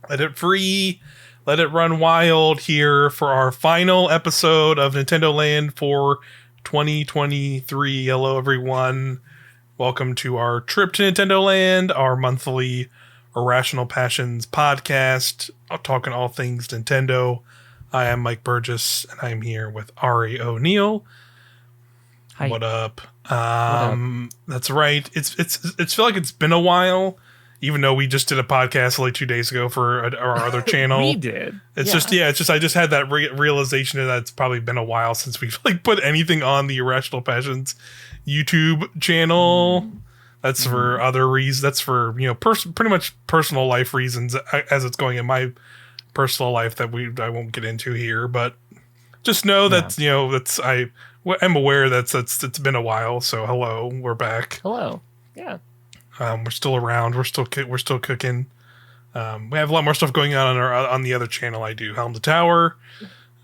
Let it free. Let it run wild here for our final episode of Nintendoland for 2023. Hello, everyone. Welcome to our trip to Nintendoland, our monthly Irrational Passions podcast, talking all things Nintendo. I am Mike Burgess, and I'm here with Auri O'Neill. Hi. What up? What up? That's right. It's feel like it's been a while, even though we just did a podcast like 2 days ago for our other channel. We did. It's just I just had that realization that it's probably been a while since we've put anything on the Irrational Passions YouTube channel. That's for other reasons. That's for pretty much personal life reasons as it's going in my personal life that I won't get into here. But just know that I'm aware that it's been a while. So hello, we're back. Hello. Yeah. We're still around. We're still cooking. We have a lot more stuff going on the other channel. I do Helm the Tower,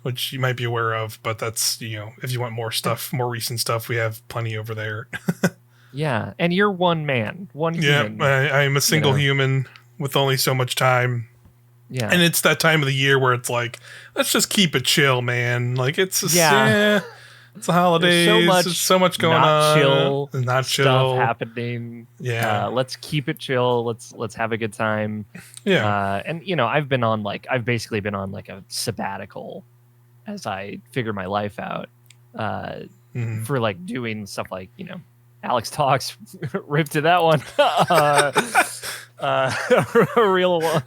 which you might be aware of, but that's if you want more stuff, more recent stuff, we have plenty over there. Yeah, and you're one man, one human. Yeah, I'm a single human with only so much time. Yeah, and it's that time of the year where it's like, let's just keep it chill, man. Like it's it's the holidays. There's so much going on. Not chill stuff happening. Yeah, let's keep it chill. Let's have a good time. Yeah, and I've basically been on like a sabbatical as I figure my life out. For like doing stuff like Alex Talks, rip to that one. A real one.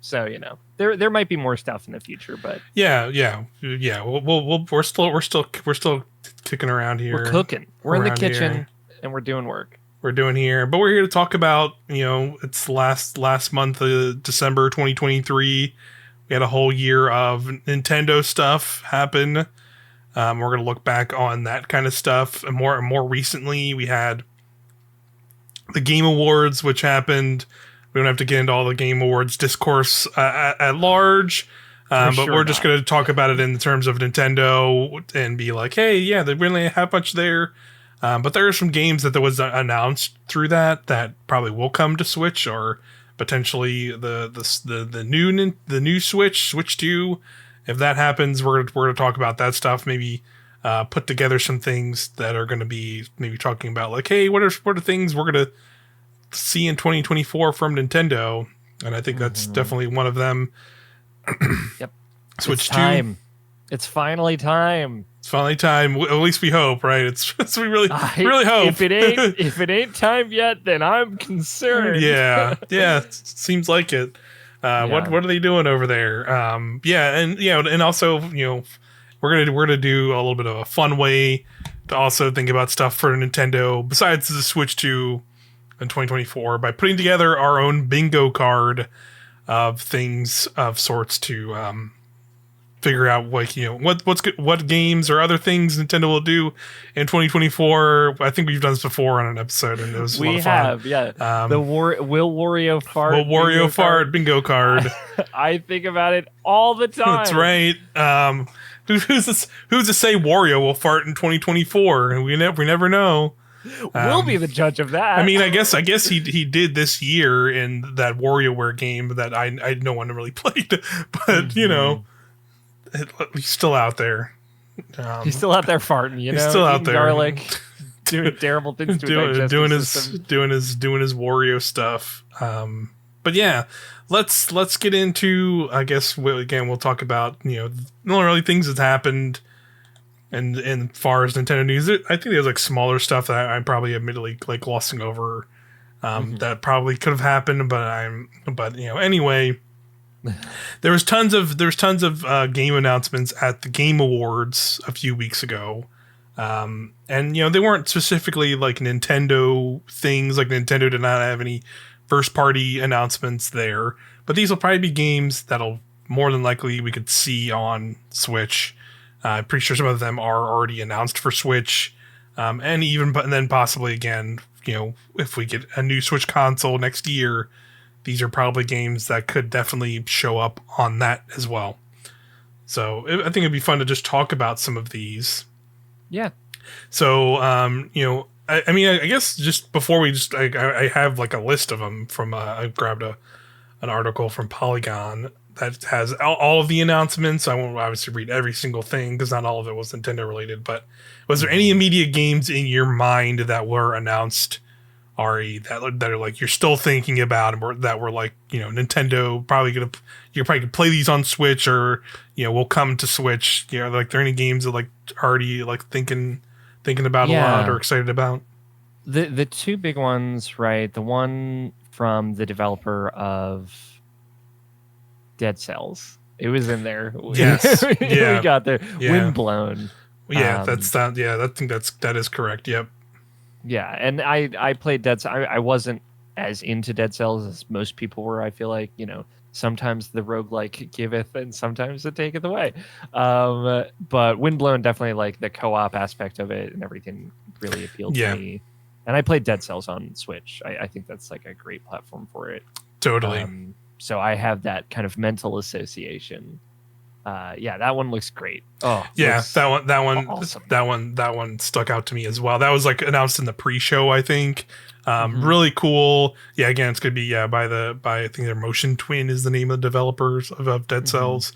So there might be more stuff in the future, but yeah. We're still kicking around here. We're cooking. We're in the kitchen here. And we're doing work. We're doing here, but we're here to talk about it's last month of December 2023. We had a whole year of Nintendo stuff happen. We're going to look back on that kind of stuff. And more recently, we had the Game Awards, which happened. We don't have to get into all the Game Awards discourse at large. But we're just going to talk about it in terms of Nintendo and be like, hey, yeah, they really have much there. But there are some games that was announced through that probably will come to Switch, or potentially the new Switch 2. If that happens, we're going to talk about that stuff. Maybe put together some things that are going to be maybe talking about like, hey, what are things we're going to see in 2024 from Nintendo? And I think that's definitely one of them. Yep. Switch 2. It's finally time. It's finally time. At least we hope, right? We really hope. If it ain't time yet, then I'm concerned. Yeah. Seems like it. What are they doing over there? And also we're gonna do a little bit of a fun way to also think about stuff for Nintendo besides the Switch 2 in 2024 by putting together our own bingo card of things of sorts to figure out what games or other things Nintendo will do in 2024. I think we've done this before on an episode, and it was a lot of fun. The Will Wario Fart bingo card. I think about it all the time. That's right. Who's to say Wario will fart in 2024? We never know. We'll be the judge of that. I mean, I guess he did this year in that WarioWare game that I no one really played, but he's still out there. He's still out there farting. He's still out there, garlic, doing terrible things to doing his Wario stuff. But yeah, let's get into. I guess we'll talk about not really things that's happened. And as far as Nintendo news, I think there's like smaller stuff that I'm probably admittedly like glossing over. That probably could have happened, but anyway. There was tons of game announcements at the Game Awards a few weeks ago, and they weren't specifically like Nintendo things. Like Nintendo did not have any first party announcements there, but these will probably be games that'll more than likely we could see on Switch. I'm pretty sure some of them are already announced for Switch, and then possibly again, if we get a new Switch console next year. These are probably games that could definitely show up on that as well. So I think it'd be fun to just talk about some of these. Yeah. So, I mean, I guess just before we I have like a list of them from, I grabbed a an article from Polygon that has all of the announcements. I won't obviously read every single thing because not all of it was Nintendo related. But was there any immediate games in your mind that were announced, Ari, that are like you're still thinking about, and that were like, Nintendo you're probably gonna play these on Switch, or will come to Switch? Like, there any games that like already like thinking about a lot or excited about? The two big ones, right? The one from the developer of Dead Cells. It was in there. Yes. We got there. Yeah. Windblown. Yeah, I think that is correct. Yep. Yeah, and I played Dead Cells. I wasn't as into Dead Cells as most people were. I feel like, sometimes the roguelike giveth and sometimes it taketh away. But Windblown, definitely, like, the co-op aspect of it and everything really appealed to me. And I played Dead Cells on Switch. I think that's like a great platform for it. Totally. So I have that kind of mental association. That one looks great. Oh, yeah, that one, awesome. that one stuck out to me as well. That was like announced in the pre-show, I think. Really cool. Yeah, again, it's gonna be by I think their Motion Twin is the name of the developers of Dead Cells.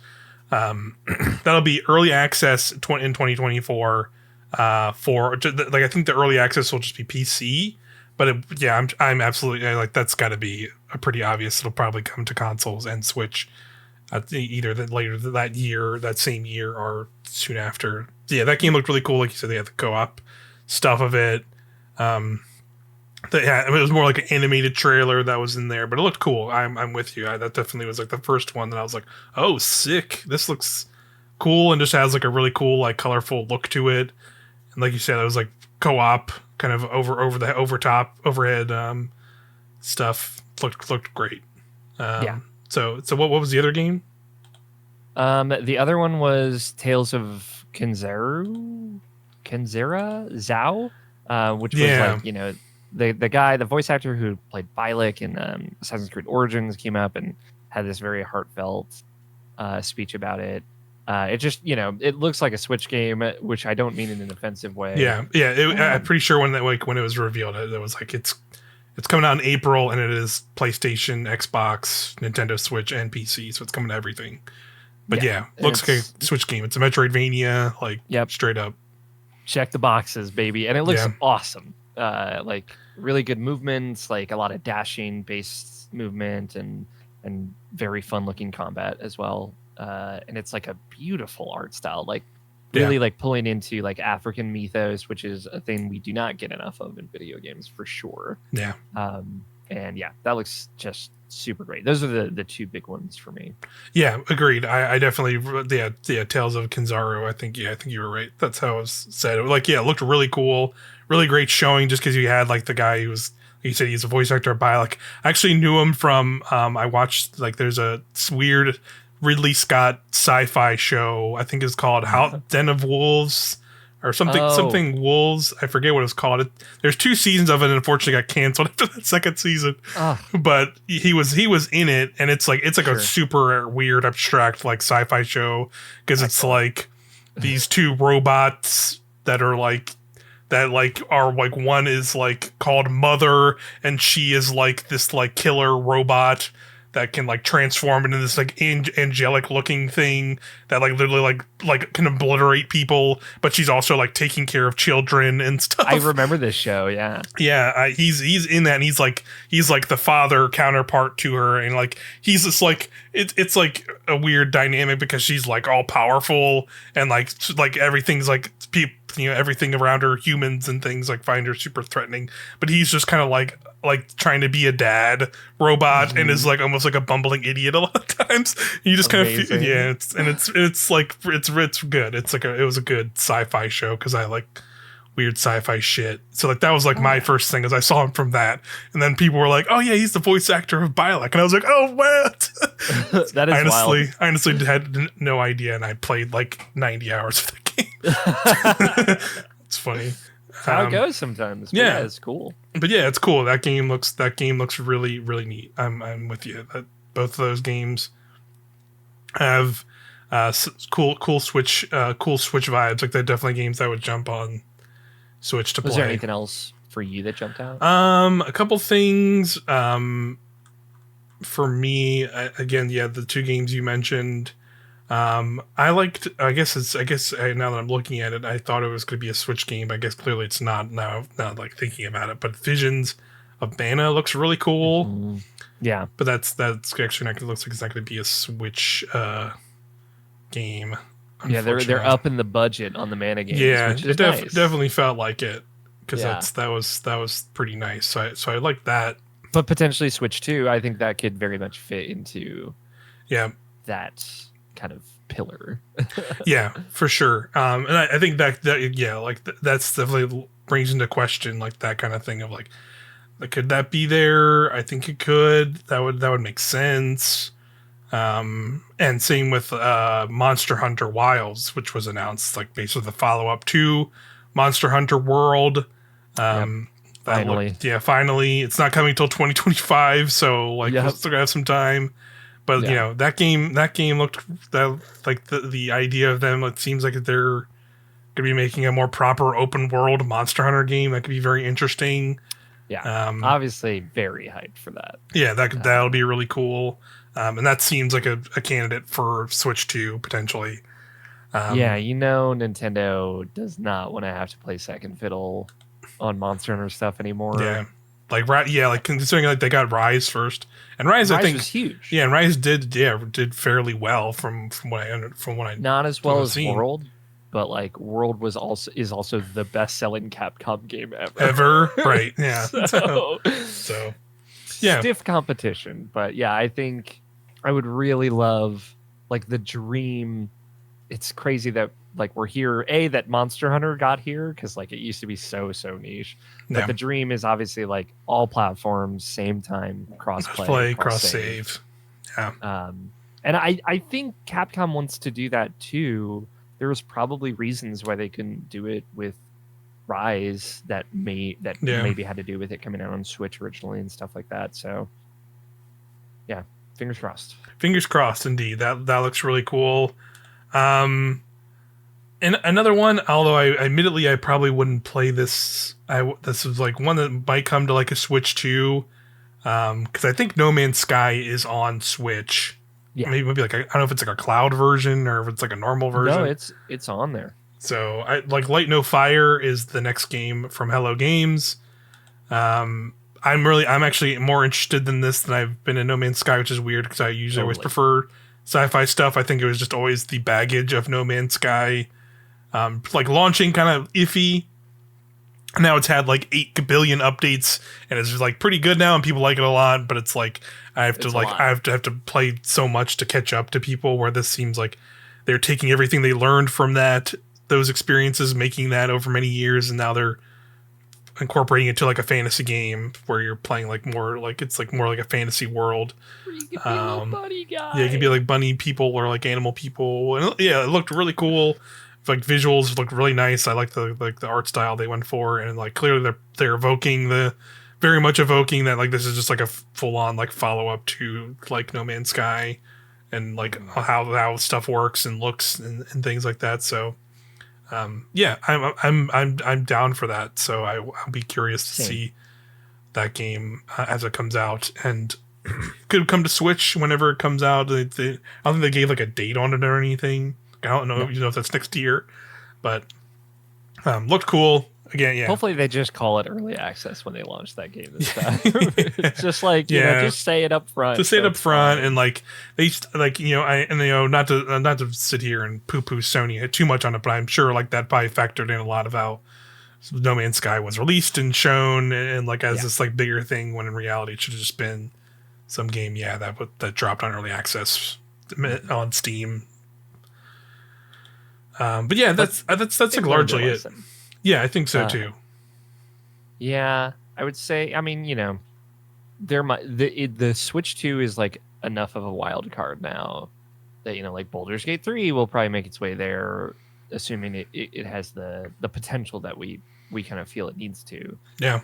That'll be early access in 2024. For like, I think the early access will just be PC, but I'm absolutely like, that's got to be a pretty obvious. It'll probably come to consoles and Switch either later that same year or soon after. Yeah, that game looked really cool. Like you said, they had the co-op stuff of it. It was more like an animated trailer that was in there, but it looked cool. I'm with you. That definitely was like the first one that I was like, oh, sick. This looks cool, and just has like a really cool, like, colorful look to it. And like you said, it was like co-op, kind of overhead stuff. Looked great. So what was the other game? The other one was Tales of Kenzera Zhao, which was like, the guy, the voice actor who played Bylek in Assassin's Creed Origins, came up and had this very heartfelt speech about it. It just, it looks like a Switch game, which I don't mean in an offensive way. Yeah. I'm pretty sure when it was revealed, it was like it's coming out in April, and it is PlayStation, Xbox, Nintendo Switch, and PC, so it's coming to everything. But looks like a Switch game. It's a Metroidvania, like, straight up. Check the boxes, baby, and it looks awesome. Like, really good movements, like a lot of dashing based movement, and very fun looking combat as well. And it's like a beautiful art style, like really like pulling into like African mythos, which is a thing we do not get enough of in video games for sure. Yeah. And that looks just super great. Those are the two big ones for me. Yeah, agreed. I definitely, Tales of Kenzaro. I think you were right. That's how it was said. It looked really cool, really great showing, just because you had like the guy who was, like you said, he's a voice actor by, like, I actually knew him from I watched, like, there's a weird Ridley Scott sci-fi show, I think it's called Den of Wolves or something Wolves. I forget what it's called. There's 2 seasons of it, and unfortunately got canceled after the second season. But he was in it, and it's like a super weird, abstract, like, sci-fi show, because it's like these 2 robots that are like one is like called Mother, and she is like this like killer robot that can like transform into this like angelic looking thing that like literally like can obliterate people, but she's also like taking care of children and stuff. I remember this show. He's in that, and he's like the father counterpart to her, and like he's just like it's like a weird dynamic, because she's like all powerful, and like everything's like everything around her, humans and things, like find her super threatening, but he's just kind of like trying to be a dad robot, and is like almost like a bumbling idiot a lot of times. You just kind of feel, it's like it's good. It's like it was a good sci-fi show, because I like weird sci-fi shit. So like that was like my first thing, as I saw him from that, and then people were like, "Oh yeah, he's the voice actor of Bylek," and I was like, "Oh what?" That is wild. I honestly had no idea, and I played like 90 hours of the game. It's funny. How it goes sometimes. Yeah, it's cool. But yeah, it's cool. That game looks really, really neat. I'm with you. Both of those games have cool Switch vibes. Like, they're definitely games I would jump on Switch to play. Was there anything else for you that jumped out? A couple things. for me, again, yeah, the two games you mentioned. I liked. I guess now that I'm looking at it, I thought it was going to be a Switch game. I guess clearly it's not now. Not like thinking about it, but Visions of Mana looks really cool. Yeah, but that's actually not. It looks like it's not going to be a Switch game. Yeah, they're upping the budget on the Mana games. Yeah, which is nice. definitely felt like it because Yeah. that was pretty nice. So I like that. But potentially Switch 2, I think that could very much fit into that kind of pillar. Yeah, for sure. And I think that yeah, like that's definitely brings into question like that kind of thing of like could that be there? I think it could. That would make sense. And same with Monster Hunter Wilds, which was announced like basically the follow up to Monster Hunter World. Finally, finally, it's not coming till 2025, so like we're still gonna have some time. But you know that game looked like the idea of them. It seems like they're gonna be making a more proper open world Monster Hunter game that could be very interesting. Yeah, obviously very hyped for that. Yeah, that'll be really cool. And that seems like a candidate for Switch 2 potentially. Yeah, Nintendo does not want to have to play second fiddle on Monster Hunter stuff anymore. Yeah, like considering like they got Rise first, and Rise I think was huge. Yeah, and Rise did fairly well from what I not as well as seen. World, but like World is also the best selling Capcom game ever. Right? Yeah. so yeah, stiff competition, but yeah, I think I would really love like the dream. It's crazy that like we're here. That Monster Hunter got here because like it used to be so niche. But the dream is obviously like all platforms, same time, cross play, cross save. Yeah. And I think Capcom wants to do that too. There was probably reasons why they couldn't do it with Rise that maybe had to do with it coming out on Switch originally and stuff like that. So yeah, fingers crossed. Fingers crossed, indeed. That looks really cool. And another one, although admittedly I probably wouldn't play this. This is like one that might come to like a Switch 2, because I think No Man's Sky is on Switch. Yeah, maybe like I don't know if it's like a cloud version or if it's like a normal version. No, it's on there. So I like Light No Fire is the next game from Hello Games. I'm actually more interested in this than I've been in No Man's Sky, which is weird because I usually always prefer sci-fi stuff. I think it was just always the baggage of No Man's Sky. Like launching kind of iffy. Now it's had like 8 billion updates and it's like pretty good now and people like it a lot, but it's like I have to play so much to catch up to people, where this seems like they're taking everything they learned from those experiences, making that over many years, and now they're incorporating it to like a fantasy game where you're playing like more like it's like more like a fantasy world. Where you can be a little bunny guy. Yeah, you can be like bunny people or like animal people, and yeah, it looked really cool. Like visuals look really nice. I like the art style they went for, and like clearly they're very much evoking that like this is just like a full on like follow up to like No Man's Sky, and like how stuff works and looks and things like that. So yeah, I'm down for that. So I'll be curious to see that game as it comes out, and could come to Switch whenever it comes out. I don't think they gave like a date on it or anything. I don't know, if that's next year, but looked cool. Again, yeah. Hopefully they just call it early access when they launch that game this time. It's just like, just say it up front. Just say it up front, and like they like not to sit here and poo Sony too much on it, but I'm sure like that probably factored in a lot of how No Man's Sky was released and shown, and like as this like bigger thing, when in reality it should have just been some game, that dropped on early access on Steam. But yeah, that's like largely it. Yeah, I think so too. Yeah, I would say. I mean, the Switch 2 is like enough of a wild card now that like Baldur's Gate 3 will probably make its way there, assuming it has the potential that we kind of feel it needs to. Yeah.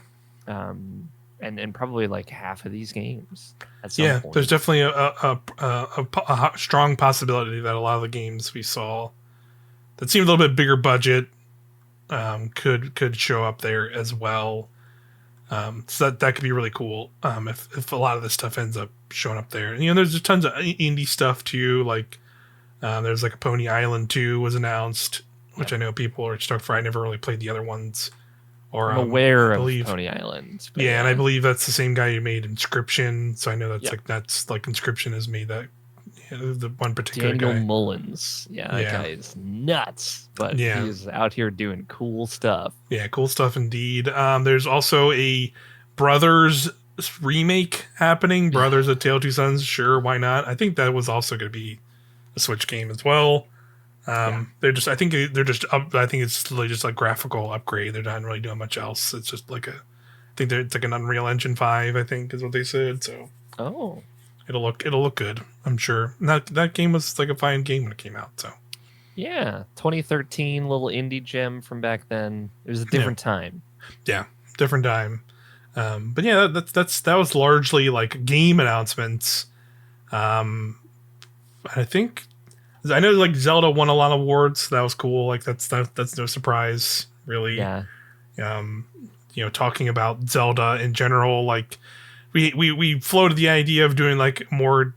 And probably like half of these games at some point. There's definitely a strong possibility that a lot of the games we saw that seemed a little bit bigger budget could show up there as well. So that could be really cool if a lot of this stuff ends up showing up there. And, there's tons of indie stuff too. Like there's like a Pony Island 2 was announced, which I know people are stoked for. I never really played the other ones. Or I'm aware I of believe, Pony Island. Yeah, and I believe that's the same guy who made Inscription. So I know that's Yep. Inscription has made that the one particular Daniel guy. Mullins. Yeah, that guy is nuts, but he's out here doing cool stuff. Yeah, cool stuff indeed. There's also a Brothers remake happening. Brothers: A Tale of Two Sons. Sure, why not? I think that was also going to be a Switch game as well. They're just. I think they're just. I think it's really just like graphical upgrade. They're not really doing much else. It's just like I think it's like an Unreal Engine 5. I think is what they said. So. Oh. It'll look good. I'm sure. That game was like a fine game when it came out. So. Yeah, 2013 little indie gem from back then. It was a different time. Yeah, different time. But yeah, that was largely like game announcements. I think I know like Zelda won a lot of awards. So that was cool. Like that's no surprise, really. Yeah. Talking about Zelda in general, like we floated the idea of doing like more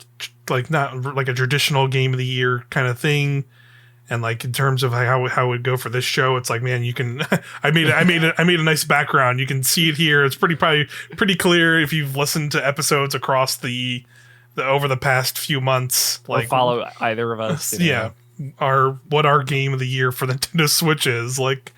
like not like a traditional game of the year kind of thing. And like in terms of how it would go for this show, it's like, man, you can. I made a nice background. You can see it here. It's probably pretty clear if you've listened to episodes across the over the past few months. Like follow either of us. Yeah, what our game of the year for the Nintendo Switch is. Like,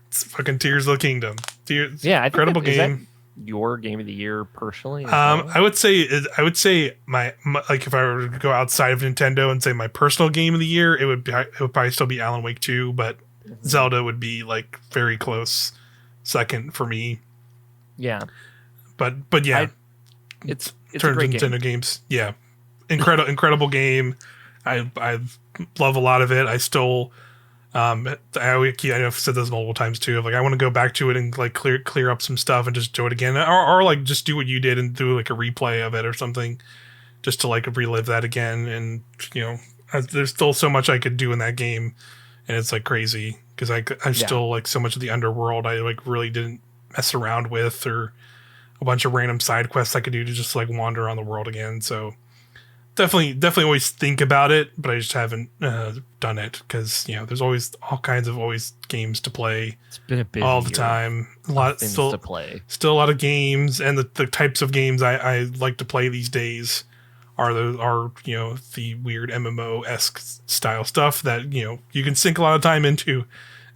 it's fucking Tears of the Kingdom. Incredible game. Your game of the year personally? I would say my like if I were to go outside of Nintendo and say my personal game of the year, it would probably still be Alan Wake 2, but Zelda would be like very close second for me. Yeah. But yeah. It's terms of Nintendo games. Yeah. Incredible game. I love a lot of it. I still I've said this multiple times too. Like I want to go back to it and like clear up some stuff and just do it again, or like just do what you did and do like a replay of it or something, just to like relive that again. And there's still so much I could do in that game, and it's like crazy because I still like so much of the underworld I like really didn't mess around with, or a bunch of random side quests I could do to just like wander around the world again. So. Definitely always think about it, but I just haven't done it because there's always all kinds of games to play. It's been a busy all the year. time. A lot still to play. Still a lot of games, and the types of games I like to play these days are the weird MMO-esque style stuff that you can sink a lot of time into,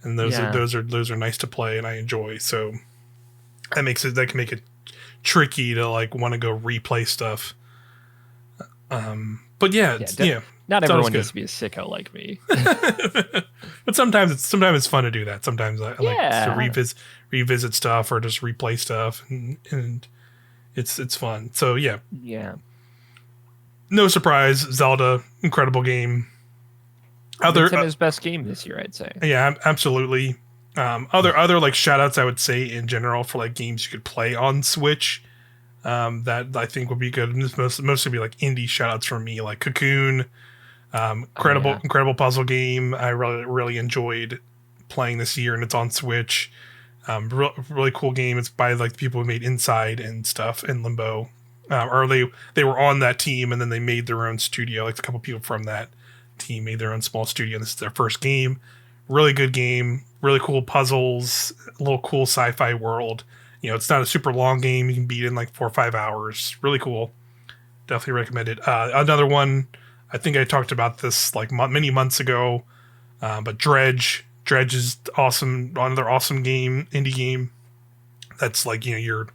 and those are nice to play and I enjoy. So that can make it tricky to like want to go replay stuff. But not everyone needs to be a sicko like me. But sometimes it's fun to do that. Sometimes I like to revisit stuff or just replay stuff, and it's fun. So yeah. No surprise, Zelda, incredible game. Nintendo's best game this year, I'd say. Yeah, absolutely. Other like shout outs I would say in general for like games you could play on Switch. That I think would be good. And this mostly be like indie shoutouts from me, like Cocoon, incredible puzzle game. I really enjoyed playing this year, and it's on Switch. Really cool game. It's by like the people who made Inside and stuff and Limbo, or they were on that team and then they made their own studio. Like a couple people from that team made their own small studio. And this is their first game. Really good game. Really cool puzzles. A little cool sci-fi world. It's not a super long game. You can beat it in like 4 or 5 hours. Really cool. Definitely recommend it. Another one, I think I talked about this like many months ago, but Dredge. Dredge is awesome. Another awesome game, indie game. That's like, you're,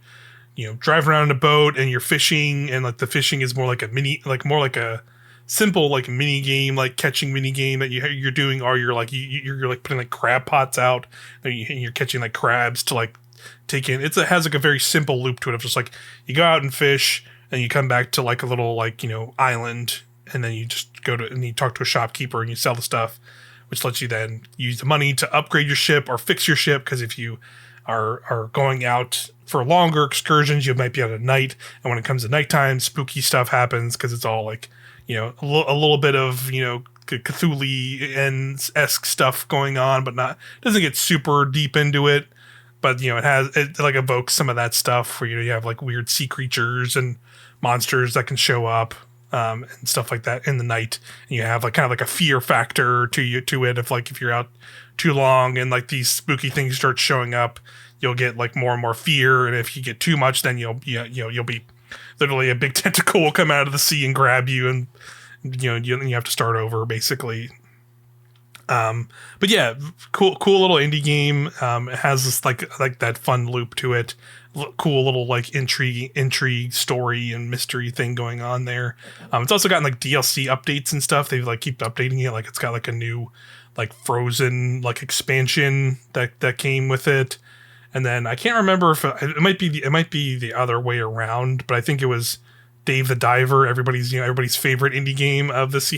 driving around in a boat and you're fishing, and like the fishing is more like a simple like mini game, like catching mini game that you're doing, or you're like you're like putting like crab pots out and you're catching like crabs to like take in. It has like a very simple loop to it of just like you go out and fish and you come back to like a little like island, and then you just go to and you talk to a shopkeeper and you sell the stuff, which lets you then use the money to upgrade your ship or fix your ship, because if you are going out for longer excursions, you might be out at night, and when it comes to nighttime, spooky stuff happens because it's all like a little bit of Cthulhu-esque stuff going on, but doesn't get super deep into it. but it like evokes some of that stuff where you have like weird sea creatures and monsters that can show up, and stuff like that in the night, and you have like kind of like a fear factor to it if you're out too long and like these spooky things start showing up, you'll get like more and more fear, and if you get too much, then you'll be literally a big tentacle will come out of the sea and grab you, and you have to start over basically. But yeah, cool little indie game. It has this like that fun loop to it. Cool little like intrigue story and mystery thing going on there. It's also gotten like DLC updates and stuff. They like keep updating it. Like it's got like a new like Frozen like expansion that came with it. And then I can't remember if it might be the other way around, but I think it was Dave the Diver, everybody's favorite indie game of this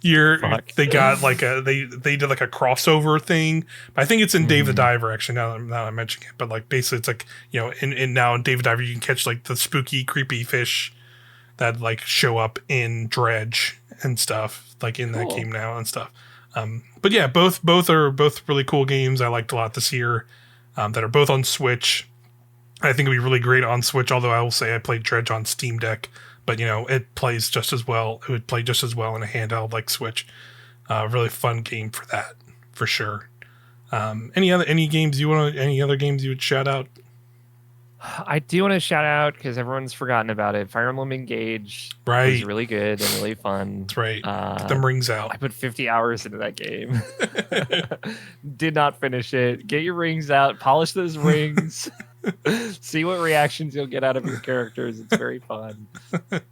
year. They got like they did like a crossover thing. I think it's in Dave the Diver actually. Now that I'm mentioning it, but like basically it's like in now in Dave the Diver you can catch like the spooky creepy fish that like show up in Dredge and stuff like in that game now and stuff. But yeah, both are really cool games I liked a lot this year, that are both on Switch. I think it'd be really great on Switch, although I will say I played Dredge on Steam Deck, but it plays just as well. It would play just as well in a handheld like Switch. Really fun game for that, for sure. Any other games any other games you would shout out? I do want to shout out, because everyone's forgotten about it, Fire Emblem Engage. Right. Was really good and really fun. That's right. Get them rings out. I put 50 hours into that game. Did not finish it. Get your rings out. Polish those rings. See what reactions you'll get out of your characters. It's very fun.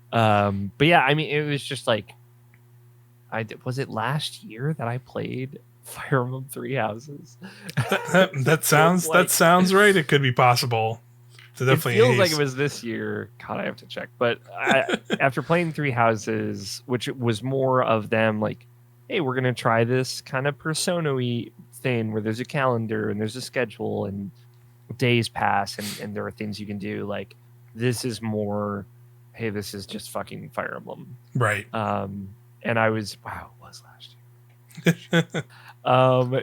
But yeah, I mean, it was just like, was it last year that I played Fire Emblem Three Houses? That sounds right. It could be possible. It feels like it was this year. God, I have to check. But after playing Three Houses, which was more of them like, hey, we're going to try this kind of Persona-y thing where there's a calendar and there's a schedule and days pass and there are things you can do. Like, this is more, hey, this is just fucking Fire Emblem. Right. And I was, wow, it was last year.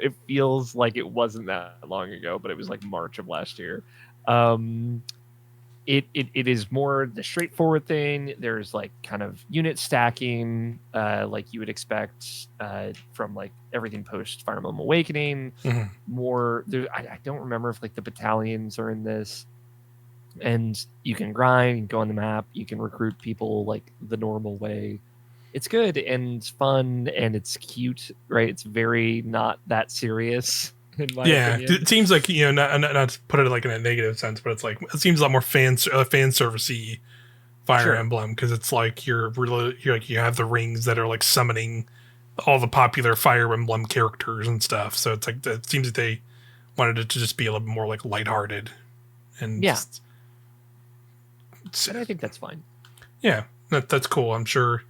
It feels like it wasn't that long ago, but it was like March of last year. It is more the straightforward thing. There's like kind of unit stacking, like you would expect from like everything post Fire Emblem Awakening. More there, I don't remember if like the battalions are in this, and you can grind, you can go on the map, you can recruit people like the normal way. It's good and fun and it's cute, right? It's very not that serious. Yeah, opinion. It seems like not to put it like in a negative sense, but it's like it seems a lot more fan servicey Fire Emblem, because it's like you're like you have the rings that are like summoning all the popular Fire Emblem characters and stuff. So it's like it seems that they wanted it to just be a little more like lighthearted and and I think that's fine. Yeah, that's cool. I'm sure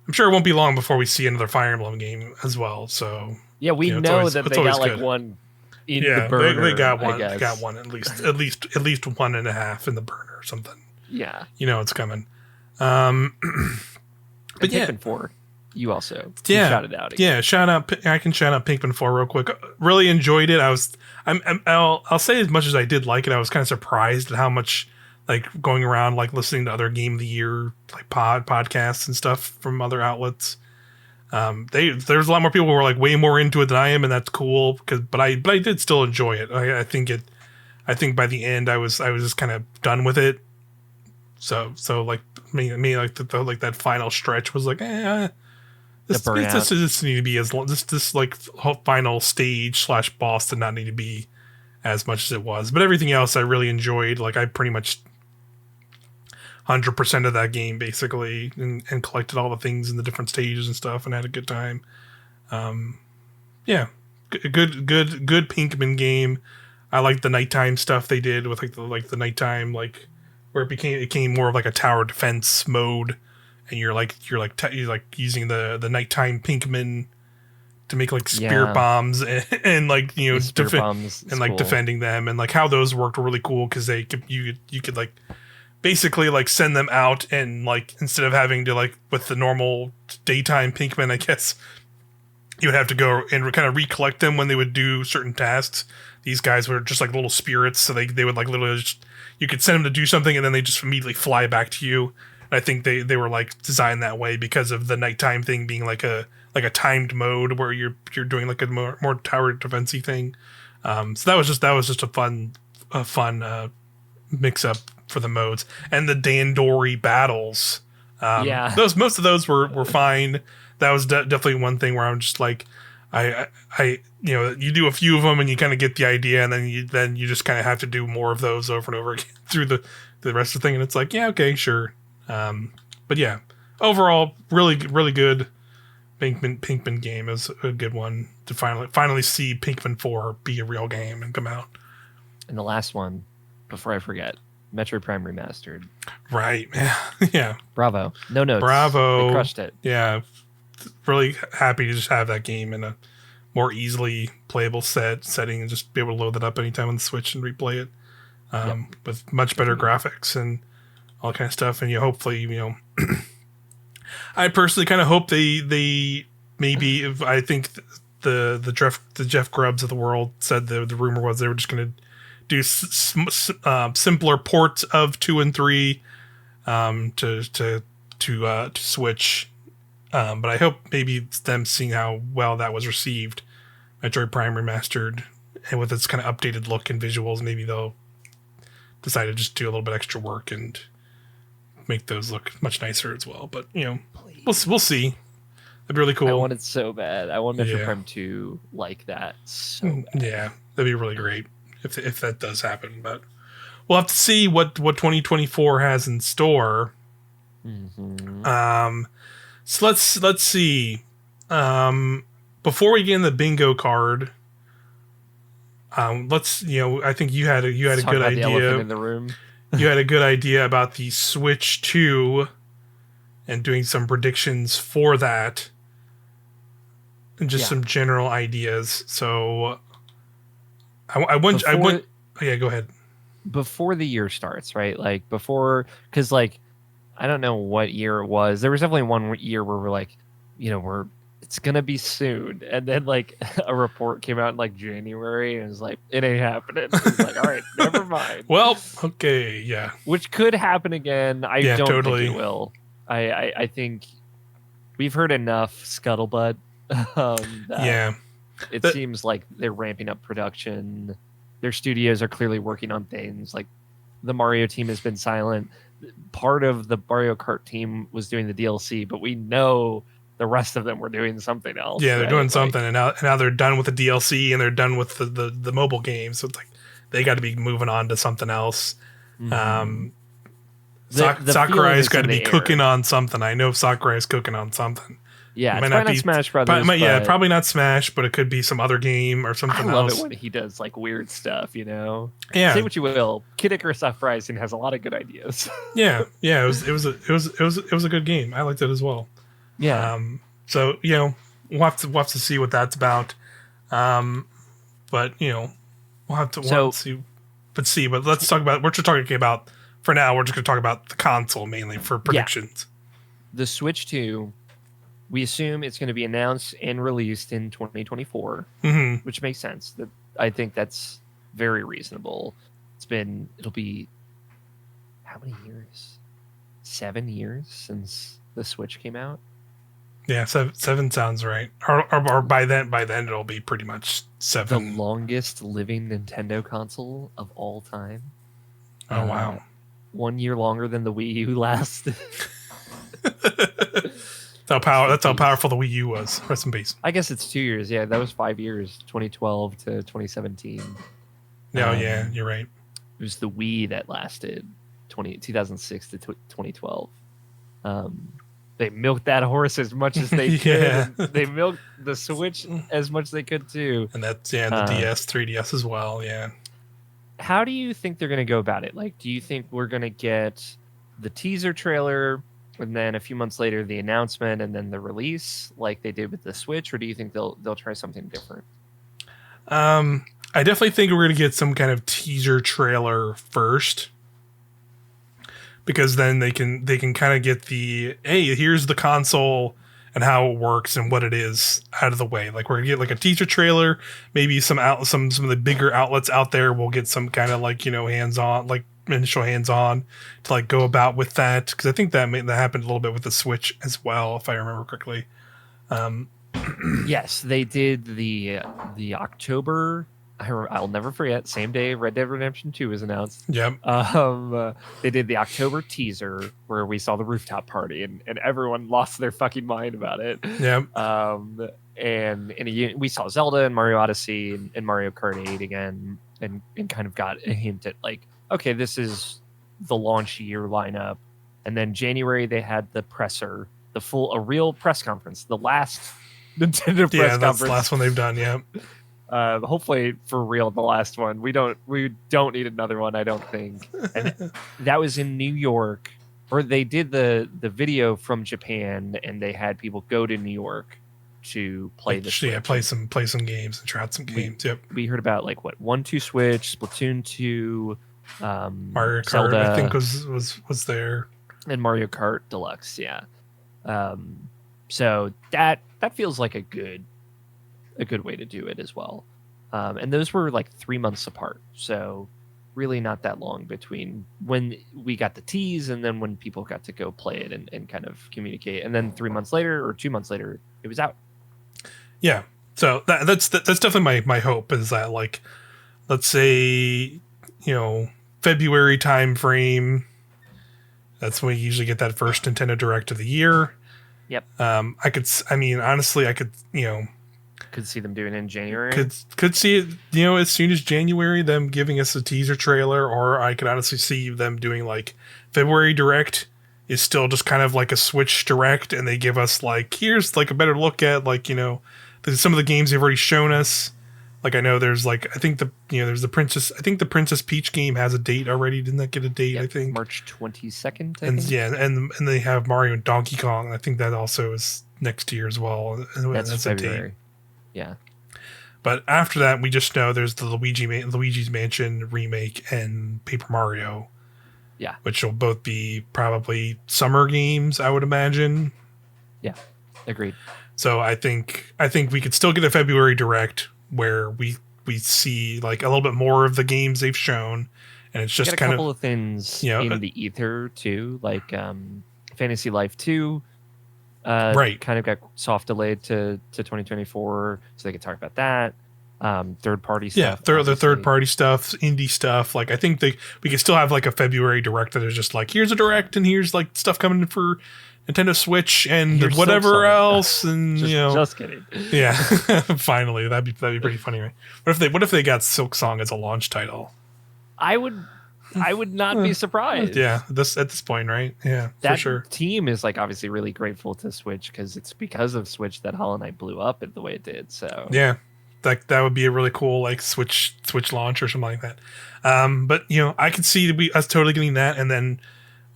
it won't be long before we see another Fire Emblem game as well. So. Yeah, we know that they got like one in the burner. They got one. They got one at least 1.5 in the burner or something. Yeah, it's coming. But yeah, Pikmin 4. You also shouted out. Again. Yeah, shout out. I can shout out Pikmin 4 real quick. Really enjoyed it. I'll say as much as I did like it, I was kind of surprised at how much like going around like listening to other Game of the Year like podcasts and stuff from other outlets. There's a lot more people who are like way more into it than I am, and that's cool. But I did still enjoy it. I think by the end I was just kind of done with it. So like me like like that final stretch was like, this doesn't need to be as long. This like whole final stage / boss did not need to be as much as it was. But everything else I really enjoyed. Like I pretty much 100% of that game basically, and collected all the things in the different stages and stuff, and had a good time. Yeah, good Pinkman game. I like the nighttime stuff they did with like the nighttime, like where it became more of like a tower defense mode, and you're using the nighttime Pinkman to make like spirit bombs and like defending them, and like how those worked were really cool because you could like basically like send them out, and like instead of having to like with the normal daytime Pinkman, I guess you would have to go and kind of recollect them when they would do certain tasks. these guys were just like little spirits, so they would like literally just, you could send them to do something and then they just immediately fly back to you. And I think they were like designed that way because of the nighttime thing being like a timed mode where you're doing like a more tower defensey thing. So that was just a fun mix up for the modes. And the Dandori battles, those most of those were fine. That was definitely one thing where I'm just like, I you do a few of them and you kind of get the idea, and then you just kind of have to do more of those over and over again through the rest of the thing, and it's like, yeah, okay, sure. But yeah, overall, really good. Pinkman game is a good one to finally see Pinkman 4 be a real game and come out. And the last one, before I forget, Metroid Prime Remastered. Right. Yeah. Bravo. No notes. Bravo. They crushed it. Yeah. Really happy to just have that game in a more easily playable setting and just be able to load it up anytime on the Switch and replay it with much better graphics and all kind of stuff. And hopefully, I personally kind of hope they maybe, I think the Jeff Grubbs of the world said the rumor was they were just going to do simpler ports of 2 and 3 to Switch. But I hope maybe it's them seeing how well that was received, Metroid Prime Remastered, and with its kind of updated look and visuals, maybe they'll decide to just do a little bit extra work and make those look much nicer as well. But we'll see. That'd be really cool. I want it so bad. I want Metroid Prime 2 like that so bad. Yeah, that'd be really great if that does happen. But we'll have to see what 2024 has in store. Mm-hmm. So let's see. Before we get in the bingo card, let's I think you had a good idea. The elephant in the room. You had a good idea about the Switch 2 and doing some predictions for that, and just some general ideas. So I went. Yeah, go ahead. Before the year starts, right? Like because I don't know what year it was. There was definitely one year where we're like, it's gonna be soon, and then a report came out in January, and it was like, it ain't happening. It's like, all right, never mind. Well, okay, yeah. Which could happen again. I don't totally think it will. I think we've heard enough scuttlebutt. It seems like they're ramping up production. Their studios are clearly working on things. Like the Mario team has been silent. Part of the Mario Kart team was doing the DLC, but we know the rest of them were doing something else. Yeah, they're doing something, and now they're done with the DLC and they're done with the mobile game. So it's like they got to be moving on to something else. Mm-hmm. Sakurai's got to be cooking on something. I know Sakurai's cooking on something. Yeah, it's probably not Smash Brothers. Probably not Smash, but it could be some other game or something else. I love it when he does weird stuff, Yeah. Say what you will, Kid Icarus Uprising has a lot of good ideas. yeah. It was a good game. I liked it as well. Yeah. So we'll have to see what that's about. But we'll have to see. But let's talk about. We're just talking about for now. We're just going to talk about the console mainly for predictions. Yeah. The Switch 2. We assume it's going to be announced and released in 2024, which makes sense. I think that's very reasonable. It'll be how many years? 7 years since the Switch came out. Yeah, seven sounds right. Or by then it'll be pretty much 7. The longest living Nintendo console of all time. Oh wow! 1 year longer than the Wii U lasted. That's how powerful the Wii U was. Rest in peace. I guess it's 2 years. Yeah, that was 5 years, 2012 to 2017. No, yeah, you're right. It was the Wii that lasted 2006 to 2012. They milked that horse as much as they could. They milked the Switch as much as they could too. And that's the DS, 3DS as well. Yeah. How do you think they're going to go about it? Do you think we're going to get the teaser trailer and then a few months later the announcement and then the release like they did with the Switch, or do you think they'll try something different? I definitely think we're going to get some kind of teaser trailer first, because then they can kind of get the, hey, here's the console and how it works and what it is out of the way. Like we're gonna get like a teaser trailer, maybe some of the bigger outlets out there will get some kind of like, hands on, like initial hands on to like go about with that, because I think that happened a little bit with the Switch as well, if I remember correctly. Yes, they did the October. I'll never forget. Same day Red Dead Redemption 2 was announced. Yep. They did the October teaser where we saw the rooftop party, and everyone lost their fucking mind about it. Yep. And we saw Zelda and Mario Odyssey and Mario Kart 8 again, and kind of got a hint at like, okay, this is the launch year lineup. And then January they had the presser, a real press conference, the last Nintendo press conference. Yeah, that's the last one they've done. Yeah. Hopefully for real, the last one. We don't need another one, I don't think. And that was in New York, or they did the video from Japan, and they had people go to New York to play the Switch. Yeah, play some games and try out some games. Yep. We heard about like 1-2 Switch, Splatoon 2, Mario Kart, Zelda, I think was there, and Mario Kart Deluxe. Yeah. So that feels like a good way to do it as well. And those were like 3 months apart. So really not that long between when we got the tease and then when people got to go play it and kind of communicate. And then 3 months later or 2 months later, it was out. Yeah. So that's definitely my hope is that, like, let's say, February time frame. That's when we usually get that first Nintendo Direct of the year. Yep. Honestly, I could, could see them doing it in January. Could see it, as soon as January, them giving us a teaser trailer, or I could honestly see them doing like February Direct is still just kind of like a Switch Direct, and they give us like, here's like a better look at like, some of the games they've already shown us. Like I know there's like, I think there's the Princess. I think the Princess Peach game has a date already. Didn't that get a date? Yep, I think March 22nd. And they have Mario and Donkey Kong. I think that also is next year as well. That's February. A date. Yeah. But after that, we just know there's the Luigi's Mansion remake and Paper Mario. Yeah. Which will both be probably summer games, I would imagine. Yeah. Agreed. So I think we could still get a February Direct where we see like a little bit more of the games they've shown, and it's just kind of a couple of things in the ether too, like Fantasy Life 2. Right. Kind of got soft delayed to 2024, so they could talk about that. Third party stuff. Yeah, the third party stuff, indie stuff. Like I think we could still have like a February Direct that is just like, here's a Direct and here's like stuff coming for Nintendo Switch and here's whatever else, and just kidding. Yeah, finally that'd be pretty funny, right? What if they got Silk Song as a launch title? I would not be surprised. Yeah, at this point, right? Yeah, that for sure. Team is like obviously really grateful to Switch because it's because of Switch that Hollow Knight blew up in the way it did. So yeah, that would be a really cool like Switch launch or something like that. But I could see us totally getting that, and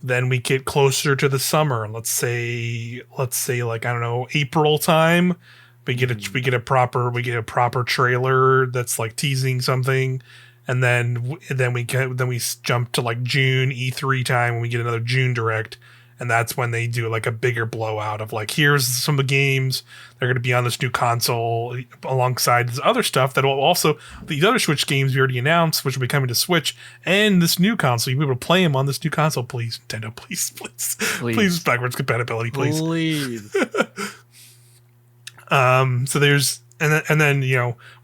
then we get closer to the summer. Let's say like, I don't know, April time. We get a proper trailer that's like teasing something. And then we jump to like June E3 time when we get another June Direct, and that's when they do like a bigger blowout of like, here's some of the games that are going to be on this new console alongside this other stuff that will also, these other Switch games we already announced, which will be coming to Switch and this new console. You'll be able to play them on this new console, please, Nintendo, please, backwards compatibility, please. So there's. And then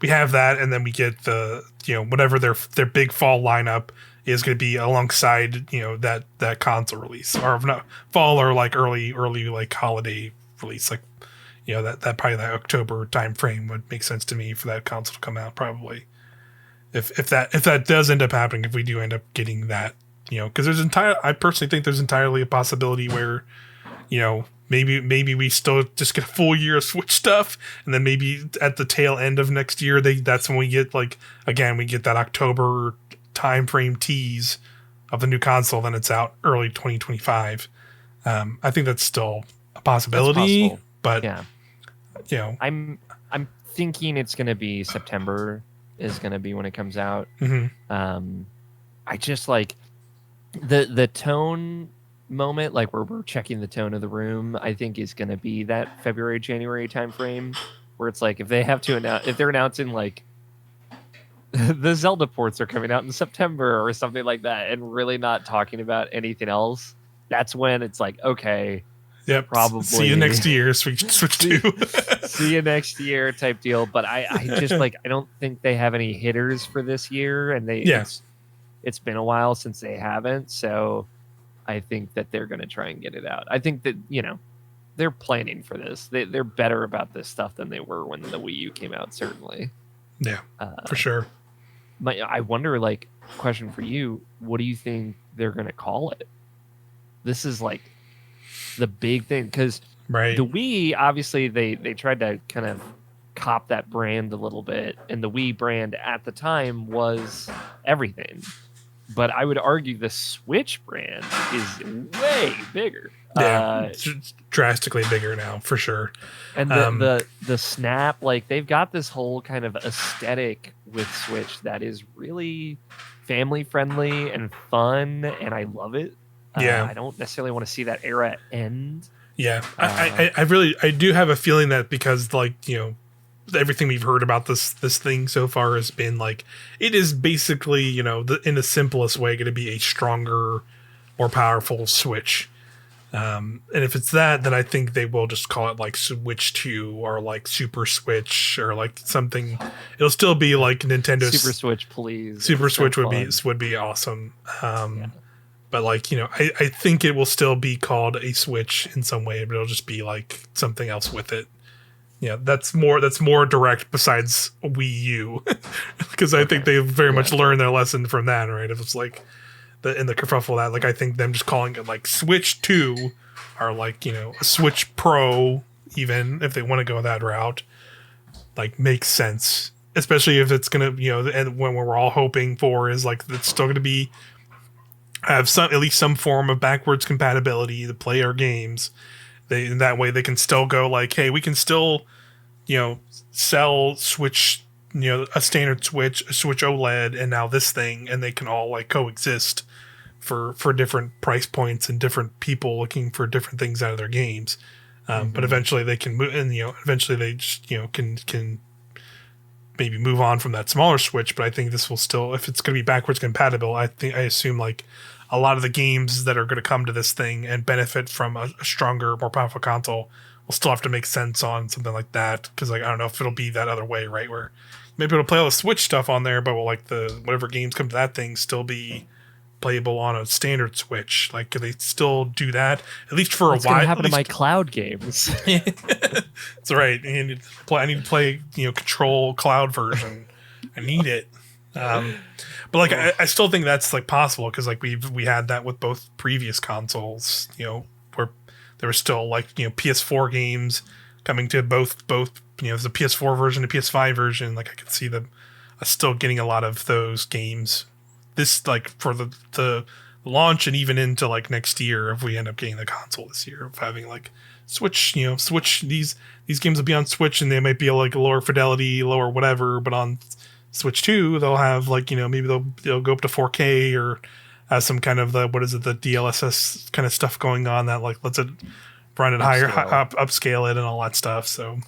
we have that, and then we get the whatever their big fall lineup is going to be alongside that console release, or not fall, or like early like holiday release, like that probably that October time frame would make sense to me for that console to come out, probably if that does end up happening, if we do end up getting that, because I personally think there's entirely a possibility where maybe we still just get a full year of Switch stuff, and then maybe at the tail end of next year, that's when we get we get that October time frame tease of the new console. Then it's out early 2025. I think that's still a possibility, but yeah, I'm thinking it's going to be September is going to be when it comes out. Mm-hmm. I just like the tone moment, like where we're checking the tone of the room, I think is going to be that February, January timeframe, where it's like if they have to announce, if they're announcing like the Zelda ports are coming out in September or something like that, and really not talking about anything else, that's when it's like, okay, Yep. See you probably next year. Switch two. see you next year type deal. But I just like, I don't think they have any hitters for this year, and Yeah. it's been a while since they haven't, so I think that they're going to try and get it out. I think that, you know, they're planning for this. They're better about this stuff than they were when the Wii U came out, certainly. Yeah, for sure. I wonder, like, question for you, what do you think they're going to call it? This is like the big thing, because Right. the Wii, obviously, they tried to kind of cop that brand a little bit, and the Wii brand at the time was everything. But I would argue the Switch brand is way bigger. Yeah, it's drastically bigger now, for sure. And the Snap, like, they've got this whole kind of aesthetic with Switch that is really family friendly and fun, and I love it. Yeah, I don't necessarily want to see that era end. Yeah, I do have a feeling that because, like, you know, everything we've heard about this thing so far has been like, it is basically, you know, in the simplest way going to be a stronger, more powerful Switch. And if it's that, then I think they will just call it like Switch 2 or like Super Switch or like something. It'll still be like Nintendo Super Switch, please. Super Switch would be awesome. But, like, you know, I think it will still be called a Switch in some way, but it'll just be like something else with it. Yeah, that's more direct besides Wii U, because I think they very much learned their lesson from that, right? If it's like in the kerfuffle of that, like, I think them just calling it like Switch 2 or like, you know, a Switch Pro, even if they want to go that route, like, makes sense. Especially if it's gonna, you know, and when we're all hoping for is like it's still gonna be have at least some form of backwards compatibility to play our games. In that way they can still go like, hey, we can still, you know, sell Switch, you know, a standard Switch, a Switch OLED, and now this thing, and they can all like coexist for different price points and different people looking for different things out of their games. But eventually they can move, and, you know, eventually they just, you know, can maybe move on from that smaller Switch. But I think this will still, if it's going to be backwards compatible, I assume like a lot of the games that are going to come to this thing and benefit from a stronger, more powerful console will still have to make sense on something like that. Because, like, I don't know if it'll be that other way, right? Where maybe it'll play all the Switch stuff on there, but will, like, the whatever games come to that thing still be playable on a standard Switch? Like, can they still do that at least for a while? What's going to happen to my cloud games? That's right. I need to play, you know, Control Cloud version. I need it. But, like, I still think that's, like, possible, because, like, we had that with both previous consoles, you know, where there were still, like, you know, PS4 games coming to both you know, there's a PS4 version, a PS5 version. Like, I could see them still getting a lot of those games this, like, for the launch and even into, like, next year, if we end up getting the console this year, of having, like, Switch, you know, Switch, these games will be on Switch, and they might be like a lower fidelity, lower whatever, but on Switch 2 they'll have, like, you know, maybe they'll go up to 4K or have some kind of the DLSS kind of stuff going on that, like, lets it run it higher, upscale it and all that stuff. So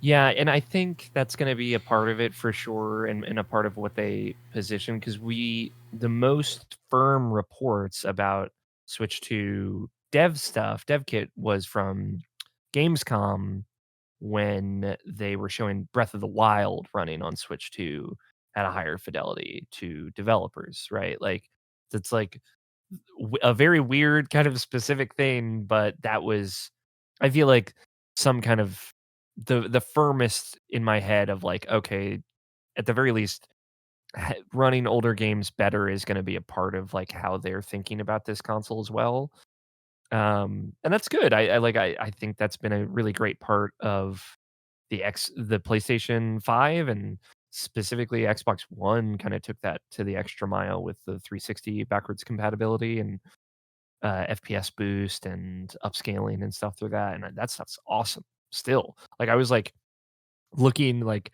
yeah, and I think that's going to be a part of it for sure, and a part of what they position, because the most firm reports about Switch 2 dev kit was from Gamescom, when they were showing Breath of the Wild running on Switch 2 at a higher fidelity to developers, right? Like, it's like a very weird kind of specific thing, but that was, I feel like, some kind of the firmest in my head of like, okay, at the very least, running older games better is going to be a part of like how they're thinking about this console as well. And that's good. I think that's been a really great part of the PlayStation 5, and specifically Xbox One kind of took that to the extra mile with the 360 backwards compatibility and FPS boost and upscaling and stuff through that. And that stuff's awesome still. Like, I was like looking like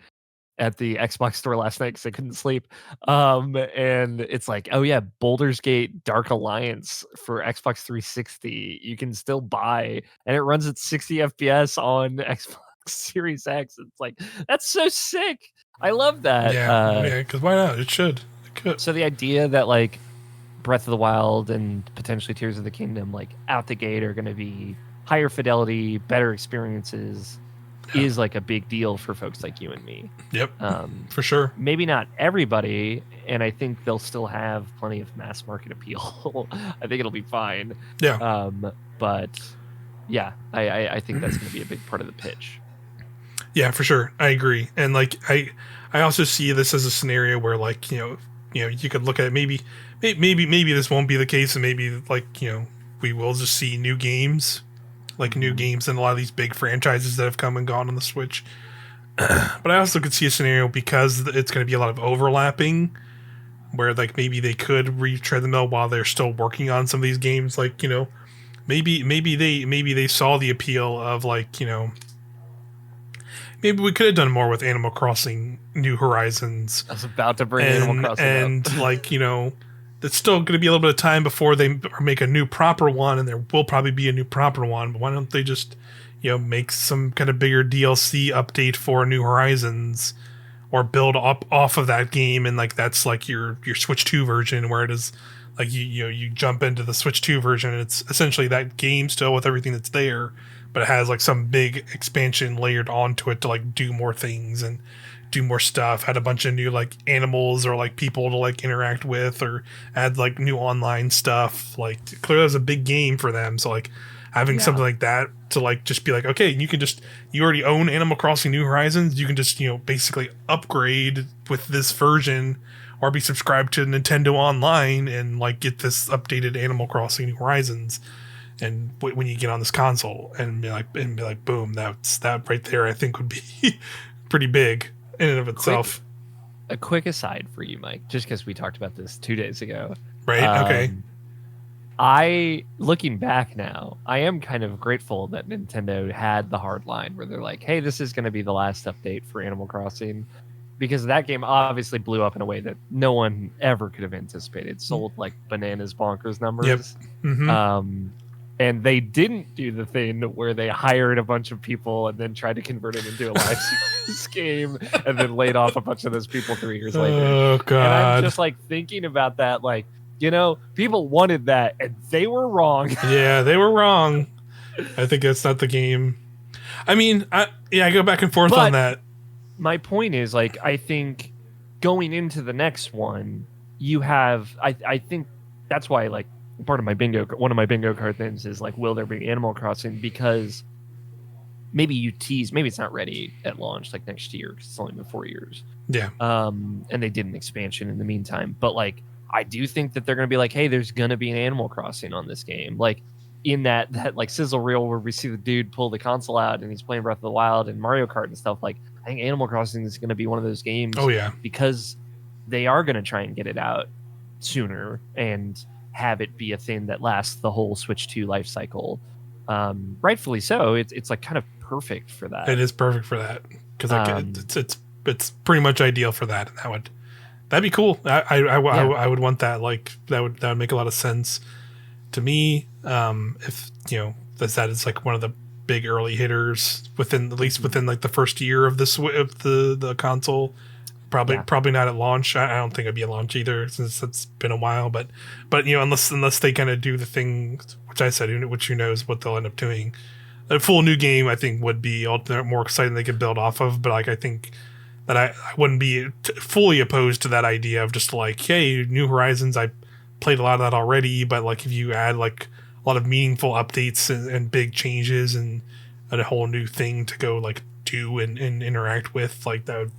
at the Xbox store last night because I couldn't sleep. And it's like, oh yeah, Baldur's Gate Dark Alliance for Xbox 360 you can still buy, and it runs at 60 FPS on Xbox Series X. It's like, that's so sick. I love that. Yeah, because why not? It should. It could. So the idea that like Breath of the Wild and potentially Tears of the Kingdom, like out the gate, are going to be higher fidelity, better experiences, is like a big deal for folks like you and me. Yep, for sure. Maybe not everybody, and I think they'll still have plenty of mass market appeal. I think it'll be fine. Yeah. But yeah, I think that's going to be a big part of the pitch. Yeah, for sure. I agree. And like I also see this as a scenario where like, you could look at maybe this won't be the case, and maybe like, we will just see new games, like new games and a lot of these big franchises that have come and gone on the Switch. But I also could see a scenario, because it's going to be a lot of overlapping, where like maybe they could retread the mill while they're still working on some of these games. Like, maybe they saw the appeal of like, maybe we could have done more with Animal Crossing New Horizons. I was about to bring Animal Crossing up. And like, it's still going to be a little bit of time before they make a new proper one, and there will probably be a new proper one. But why don't they just, make some kind of bigger DLC update for New Horizons, or build up off of that game, and like that's like your Switch 2 version, where it is like you jump into the Switch 2 version, and it's essentially that game still with everything that's there, but it has like some big expansion layered onto it to like do more things and do more stuff, had a bunch of new like animals or like people to like interact with, or add like new online stuff. Like clearly there's a big game for them, so like having something like that to like just be like, okay, you already own Animal Crossing New Horizons, you can just basically upgrade with this version, or be subscribed to Nintendo Online and like get this updated Animal Crossing New Horizons, and when you get on this console, and be like boom, that right there I think would be pretty big in and of itself. A quick aside for you, Mike, just because we talked about this 2 days ago. Right. Okay. Looking back now, I am kind of grateful that Nintendo had the hard line where they're like, hey, this is going to be the last update for Animal Crossing, because that game obviously blew up in a way that no one ever could have anticipated. Sold like bananas bonkers numbers. Yep. Mm-hmm. And they didn't do the thing where they hired a bunch of people and then tried to convert it into a live service game, and then laid off a bunch of those people 3 years later. Oh, God. And I'm just like thinking about that, like, people wanted that, and they were wrong. Yeah, they were wrong. I think that's not the game. I mean, I go back and forth on that. My point is, like, I think going into the next one, you have, I think that's why, like, one of my bingo card things is like, will there be Animal Crossing? Because maybe you tease, maybe it's not ready at launch like next year, because it's only been 4 years. Yeah. And they did an expansion in the meantime, but like, I do think that they're going to be like, hey, there's going to be an Animal Crossing on this game. Like in that like sizzle reel where we see the dude pull the console out and he's playing Breath of the Wild and Mario Kart and stuff. Like, I think Animal Crossing is going to be one of those games. Oh yeah. Because they are going to try and get it out sooner and have it be a thing that lasts the whole Switch 2 life cycle. Rightfully so. It's like kind of perfect for that. It is perfect for that, because like, it's pretty much ideal for that, and that'd be cool. I would want that. Like that would make a lot of sense to me. If that is like one of the big early hitters within like the first year of the console. Probably not at launch. I don't think it'd be a launch either, since it's been a while. But unless they kind of do the thing which I said, which who knows what they'll end up doing. A full new game, I think, would be more exciting. They could build off of. But like, I think that I wouldn't be fully opposed to that idea of just like, hey, New Horizons, I played a lot of that already, but like if you add like a lot of meaningful updates and big changes and a whole new thing to go like do and interact with, like that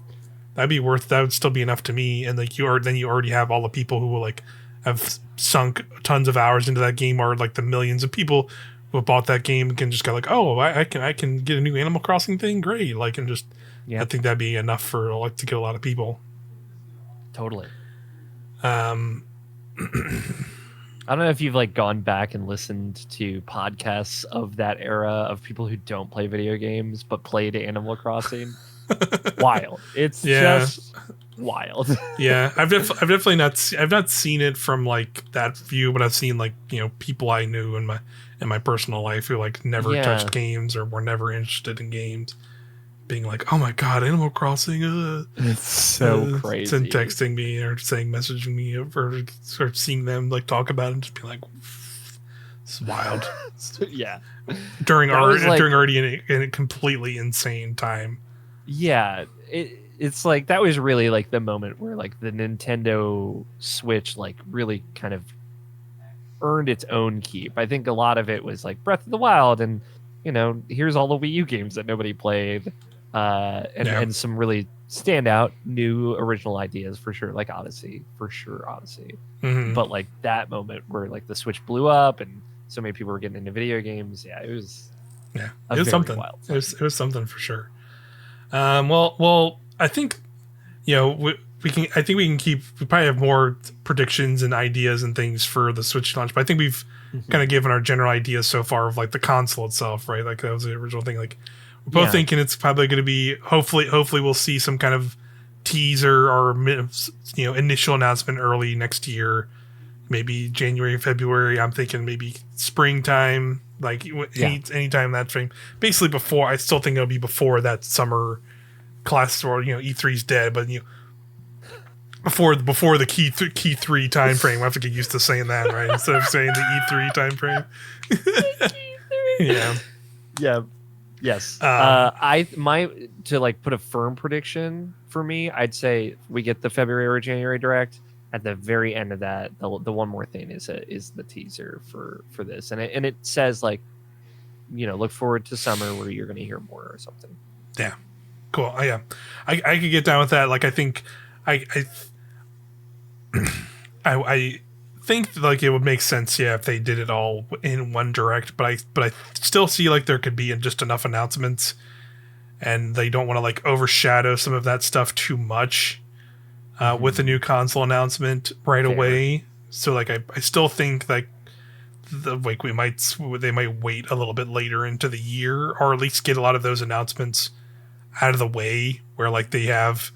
would still be enough to me. And like you already have all the people who will like have sunk tons of hours into that game, or like the millions of people who have bought that game and can just go like, oh, I can get a new Animal Crossing thing, great, like, and just I think that'd be enough for like to get a lot of people. Totally. I don't know if you've like gone back and listened to podcasts of that era of people who don't play video games but played Animal Crossing. wild. It's just wild. Yeah, I've definitely not seen it from like that view, but I've seen like people I knew in my personal life who like never touched games or were never interested in games, being like, oh my god, Animal Crossing, it's so crazy, and texting me or messaging me or seeing them like talk about it and just be like, it's wild. Yeah, during already in a completely insane time. Yeah, it's like that was really like the moment where like the Nintendo Switch like really kind of earned its own keep. I think a lot of it was like Breath of the Wild, and here's all the Wii U games that nobody played, and some really standout new original ideas for sure, like Odyssey. Mm-hmm. But like that moment where like the Switch blew up and so many people were getting into video games, it was something. Wild it was something for sure. Well, I think we can. I think we can keep. We probably have more predictions and ideas and things for the Switch launch, but I think we've kind of given our general ideas so far of like the console itself, right? Like that was the original thing. Like we're both thinking it's probably going to be. Hopefully, we'll see some kind of teaser or initial announcement early next year, maybe January, February. I'm thinking maybe springtime. Like anytime that frame, basically before. I still think it'll be before that summer class, or E3's dead, but before the key 3 time frame. I have to get used to saying that, right? Instead of saying the E3 time frame. Yes. To like put a firm prediction for me, I'd say we get the February or January direct. At the very end of that, the one more thing is the teaser for this, and it says like, look forward to summer where you're going to hear more or something. Yeah, cool. I could get down with that. Like I think I think like it would make sense, if they did it all in one direct. But I still see like there could be just enough announcements, and they don't want to like overshadow some of that stuff too much. With the new console announcement right away. So like I still think like they might wait a little bit later into the year, or at least get a lot of those announcements out of the way, where like they have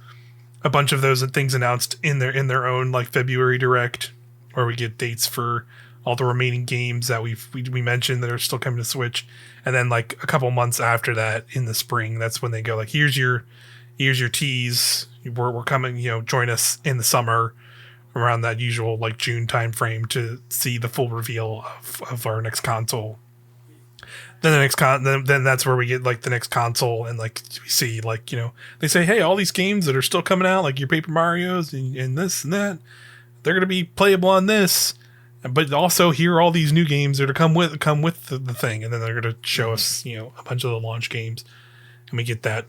a bunch of those things announced in their own like February direct, where we get dates for all the remaining games that we mentioned that are still coming to Switch, and then like a couple months after that in the spring, that's when they go like, here's your tease. We're coming, join us in the summer around that usual like June time frame to see the full reveal of our next console. Then then that's where we get like the next console, and like we see like they say, hey, all these games that are still coming out, like your Paper Marios and this and that, they're gonna be playable on this, but also here are all these new games that are come with the thing, and then they're gonna show us a bunch of the launch games, and we get that.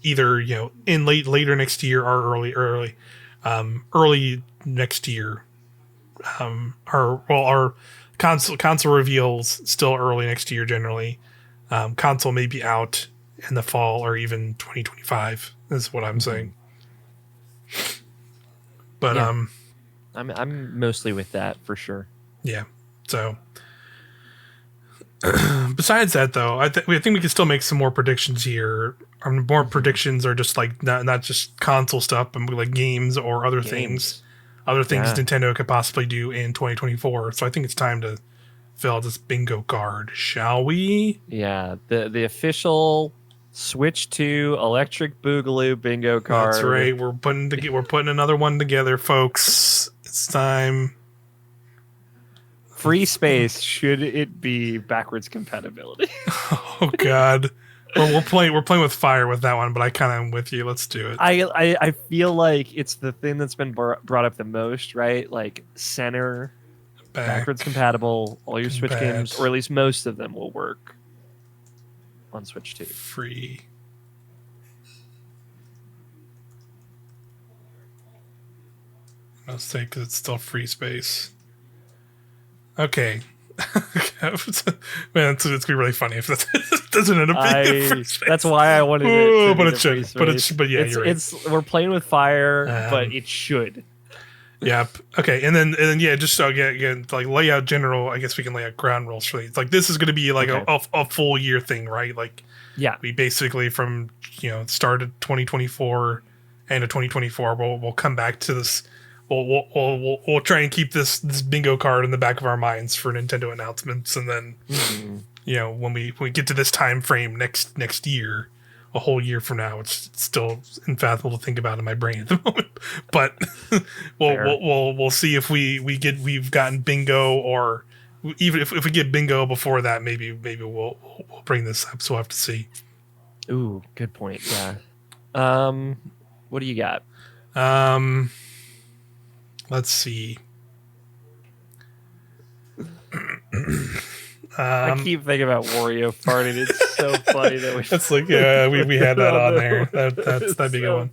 Either in later next year or early next year, our console reveals still early next year generally. Console may be out in the fall or even 2025 is what I'm saying. But I'm mostly with that for sure. Yeah. So besides that, though, I think we can still make some more predictions here. More predictions are just like not just console stuff, but like games or other things Nintendo could possibly do in 2024. So I think it's time to fill out this bingo card, shall we? Yeah, the official Switch 2 Electric Boogaloo bingo card. That's right. We're putting another one together, folks. It's time. Free space, should it be backwards compatibility? Oh God. We're playing with fire with that one, but I kind of am with you. Let's do it. I feel like it's the thing that's been brought up the most, right? Like center, backwards compatible, all your Switch games, or at least most of them will work on Switch 2. Free. I'll say because it's still free space. Okay. Man, it's gonna be really funny if that doesn't end up being free space. That's why I wanted it. But it should. But yeah, you're right. We're playing with fire, but it should. Yep. Okay, and then yeah, just so again, like layout general. I guess we can lay out ground rules for these. Like this is going to be like Okay. a full year thing, right? Like Yeah. we basically from start of 2024, end of 2024, we'll come back to this. We'll try and keep this bingo card in the back of our minds for Nintendo announcements, and then when we get to this time frame next year, a whole year from now, it's still unfathomable to think about in my brain at the moment. But we'll see if we've gotten bingo, or even if we get bingo before that, maybe we'll bring this up. So we'll have to see. Ooh, good point. Yeah. What do you got? Let's see. I keep thinking about Wario farting. It's so funny that we. That's like we had that on there. That'd be a good one.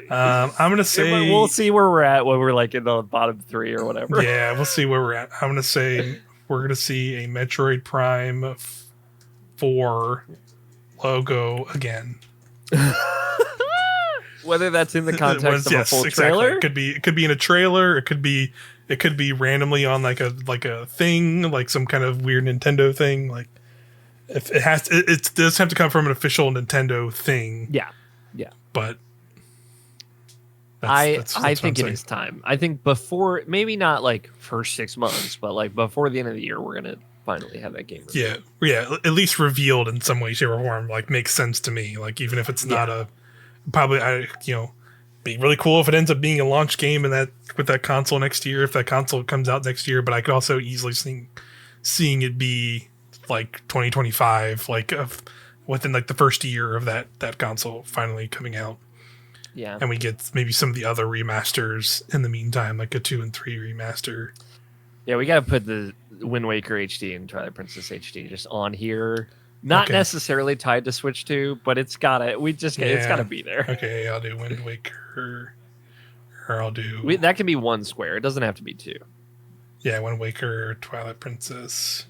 I'm gonna say we'll see where we're at when we're like in the bottom 3 or whatever. Yeah, we'll see where we're at. I'm gonna say we're gonna see a Metroid Prime 4 logo again. Whether that's in the context of a full trailer, it could be in a trailer. It could be randomly on like a thing, like some kind of weird Nintendo thing. Like if it does have to come from an official Nintendo thing. Yeah. But I think it is time. I think before, maybe not like first 6 months, but like before the end of the year, we're gonna finally have that game revealed. Yeah. At least revealed in some way, shape, or form. Like makes sense to me. Like even if it's not probably be really cool if it ends up being a launch game with that console next year, if that console comes out next year. But I could also easily seeing it be like 2025, like within like the first year of that console finally coming out. Yeah, and we get maybe some of the other remasters in the meantime, like a 2 and 3 remaster. Yeah, we got to put the Wind Waker HD and Twilight Princess HD just on here. Not necessarily tied to Switch 2, but it's gotta. It's gotta be there. Okay, I'll do Wind Waker, or I'll do. That can be one square. It doesn't have to be 2. Yeah, Wind Waker, Twilight Princess,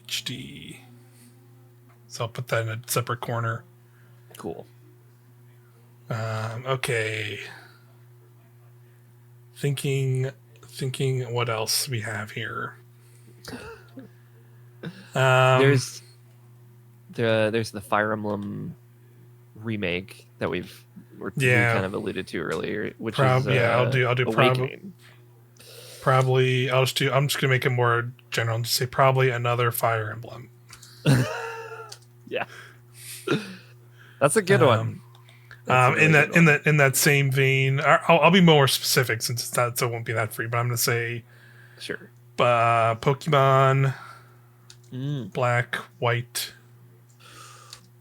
HD. So I'll put that in a separate corner. Cool. Okay. Thinking what else we have here. There's the Fire Emblem remake that we kind of alluded to earlier, which is I'll do Awakening. Probably I'm just gonna make it more general and just say probably another Fire Emblem. Yeah, that's a good one. In that same vein, I'll be more specific since it's not, so it won't be that free. But I'm gonna say, sure, Pokemon Black White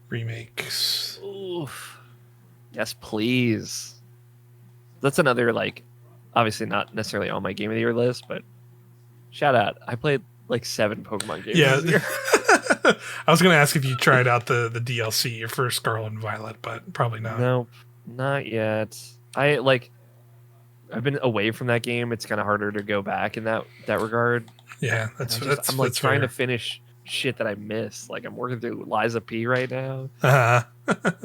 remakes. Oof. Yes, please. That's another, like, obviously not necessarily on my Game of the Year list, but shout out. I played like 7 Pokemon games this year. I was going to ask if you tried out the DLC for Scarlet and Violet, but probably not. Nope, not yet. I've been away from that game. It's kind of harder to go back in that regard. Yeah, I'm like trying to finish shit that I missed. Like I'm working through Liza P right now. That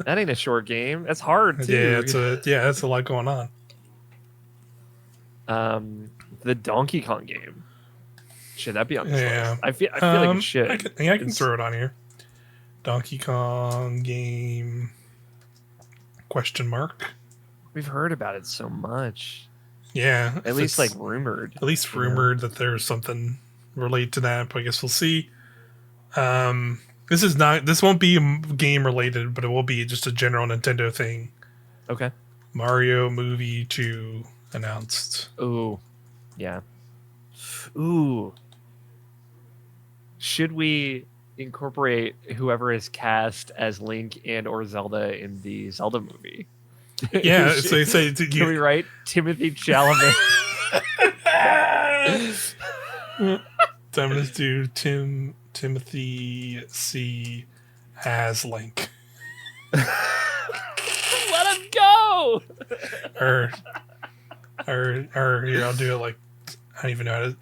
ain't a short game. That's hard too. Yeah, it's a lot going on. The Donkey Kong game. Should that be on this list? I feel like it should. I can throw it on here. Donkey Kong game ? We've heard about it so much. Yeah, at least like rumored. At least rumored that there's something related to that. But I guess we'll see. This won't be game related, but it will be just a general Nintendo thing. Okay. Mario movie 2 announced. Ooh, yeah. Ooh. Should we incorporate whoever is cast as Link and or Zelda in the Zelda movie? Yeah, so you say can we write Timothy Chalamet? So I'm gonna do Timothy C as Link. Let him go. Or here, I'll do it like I don't even know how to.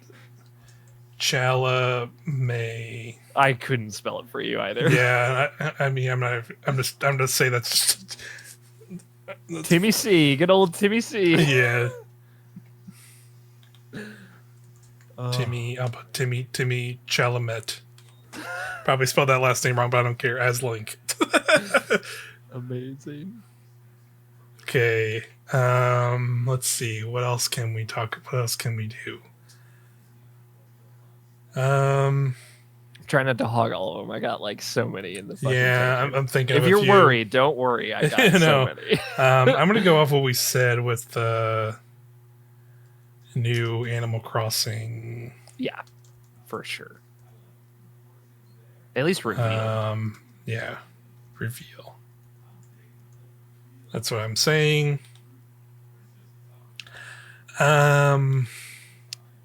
Chalamet. I couldn't spell it for you either. Yeah, I mean, I'm gonna say that's Timmy C. Good old Timmy C. Yeah. Timmy Chalamet. Probably spelled that last name wrong, but I don't care. As Link. Amazing. Okay. Let's see. What else can we talk? What else can we do? Try not to hog all of them. I got like so many in the fucking yeah, I'm thinking. If of you're a few. worried, don't worry. I got so many. I'm gonna go off what we said with the new Animal Crossing. Yeah, for sure. At least reveal. Yeah, reveal. That's what I'm saying.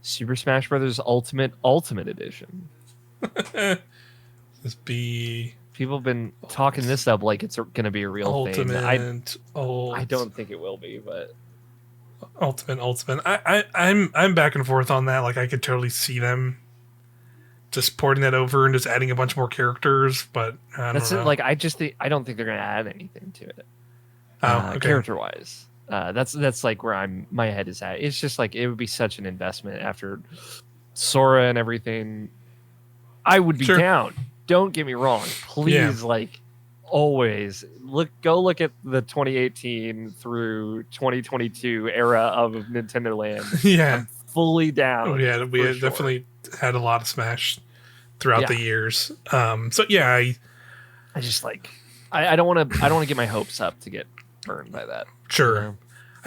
Super Smash Brothers Ultimate Edition. This be People have been talking this up like it's going to be a real thing. I don't think it will be, but Ultimate. I'm back and forth on that. Like I could totally see them just porting that over and just adding a bunch more characters, but I don't know. Like I don't think they're going to add anything to it. Okay. Character wise. That's like where my head is at. It's just like it would be such an investment after Sora and everything. I would be down. Don't get me wrong. Please, like always go look at the 2018 through 2022 era of Nintendoland. Yeah, I'm fully down. Oh, yeah, we had definitely had a lot of Smash throughout the years. So yeah, I just like I don't want to get my hopes up to get burned by that. Sure. You know?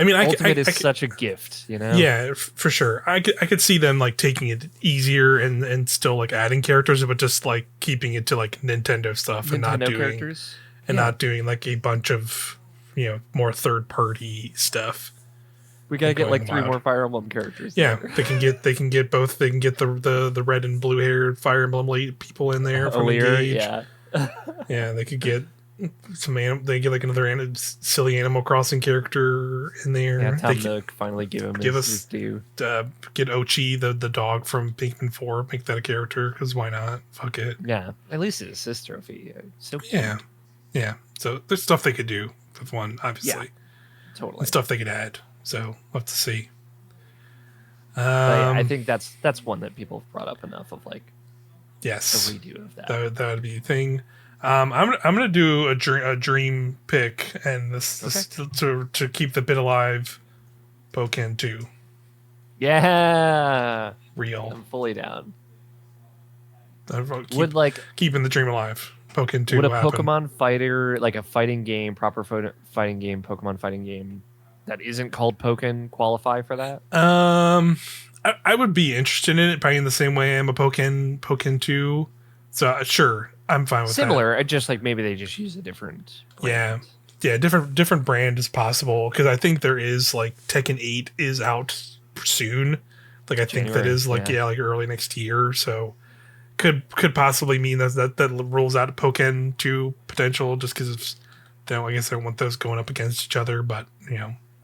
I mean, Ultimate is such a gift, you know? Yeah, for sure. I could see them like taking it easier and still like adding characters, but just like keeping it to like Nintendo stuff and not doing characters. Not doing like a bunch of more third party stuff. We gotta get like 3 more Fire Emblem characters. Yeah, they can get both. They can get the red and blue haired Fire Emblem people in there from Engage. Yeah, yeah, they could get. They get like another silly Animal Crossing character in there. Yeah, time to finally give his due. Get Ochi, the dog from Pikmin 4, make that a character, because why not? Fuck it. Yeah, at least it's a trophy. So cute. Yeah. So there's stuff they could do with one, obviously. Yeah, totally. And stuff they could add. So we'll have to see. I think that's one that people have brought up enough of, like, yes, a redo of that. That would be a thing. I'm gonna do a dream pick, and this to keep the bit alive. Pokken 2. Yeah, real. I'm fully down. Keeping the dream alive. Pokken 2. Would a Pokemon fighter, like a fighting game, proper fighting game, Pokemon fighting game that isn't called Pokken, qualify for that? I would be interested in it, probably in the same way I am a Pokken 2. So sure. I'm fine with Similar, that. Just like maybe they just use a different brand. Yeah, different brand is possible, because I think there is like Tekken 8 is out soon. Like I think that is like like early next year, so could possibly mean that rules out Pokken 2 potential, just because I guess I don't want those going up against each other, but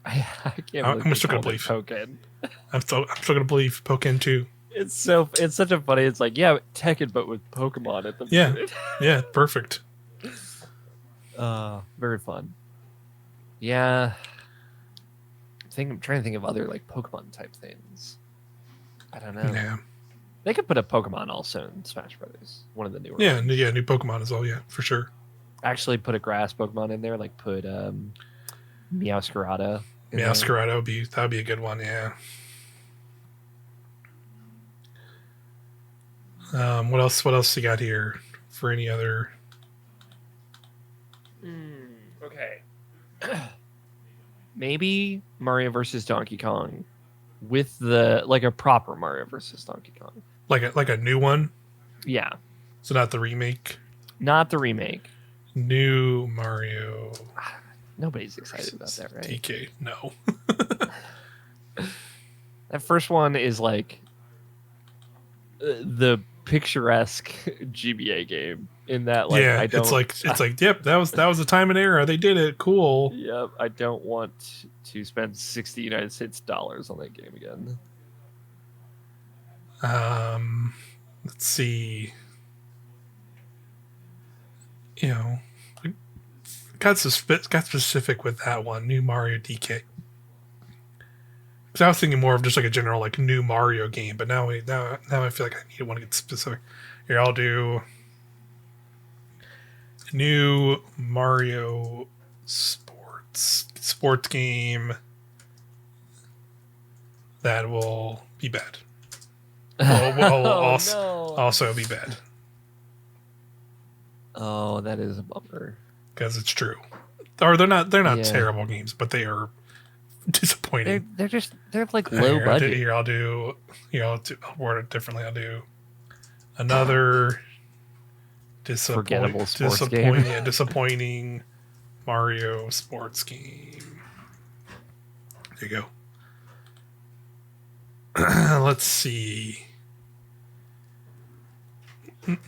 I can't I'm still gonna believe Pokken. I'm still gonna believe Pokken 2. It's such a funny. It's like Tekken, but with Pokemon at the minute. Yeah, perfect. Very fun. Yeah, I'm trying to think of other like Pokemon type things. I don't know. Yeah, they could put a Pokemon also in Smash Brothers. One of the newer. Yeah, ones. New Pokemon as well. Yeah, for sure. Actually, put a grass Pokemon in there. Like put Meowscarada. Meowscarada would be a good one. Yeah. What else you got here for any other? Okay. Maybe Mario versus Donkey Kong with a proper Mario versus Donkey Kong. Like a new one? Yeah. So not the remake? Not the remake. New Mario. Nobody's excited about that, right? DK, no. That first one is like the picturesque GBA game in that it's like yep, that was a time and era. They did it. Cool. Yep, I don't want to spend 60 United States dollars on that game again. Let's see. Got specific with that one, new Mario DK. Because I was thinking more of just like a general like new Mario game, but now I feel like I want to get specific. Here, I'll do new Mario sports game that will be bad. Will also be bad. Oh, that is a bummer. Because it's true. Or they're not terrible games, but they are disappointing. They're like low budget. I'll word it differently. I'll do another forgettable sports game. Disappointing Mario sports game. There you go. Let's see. Pulling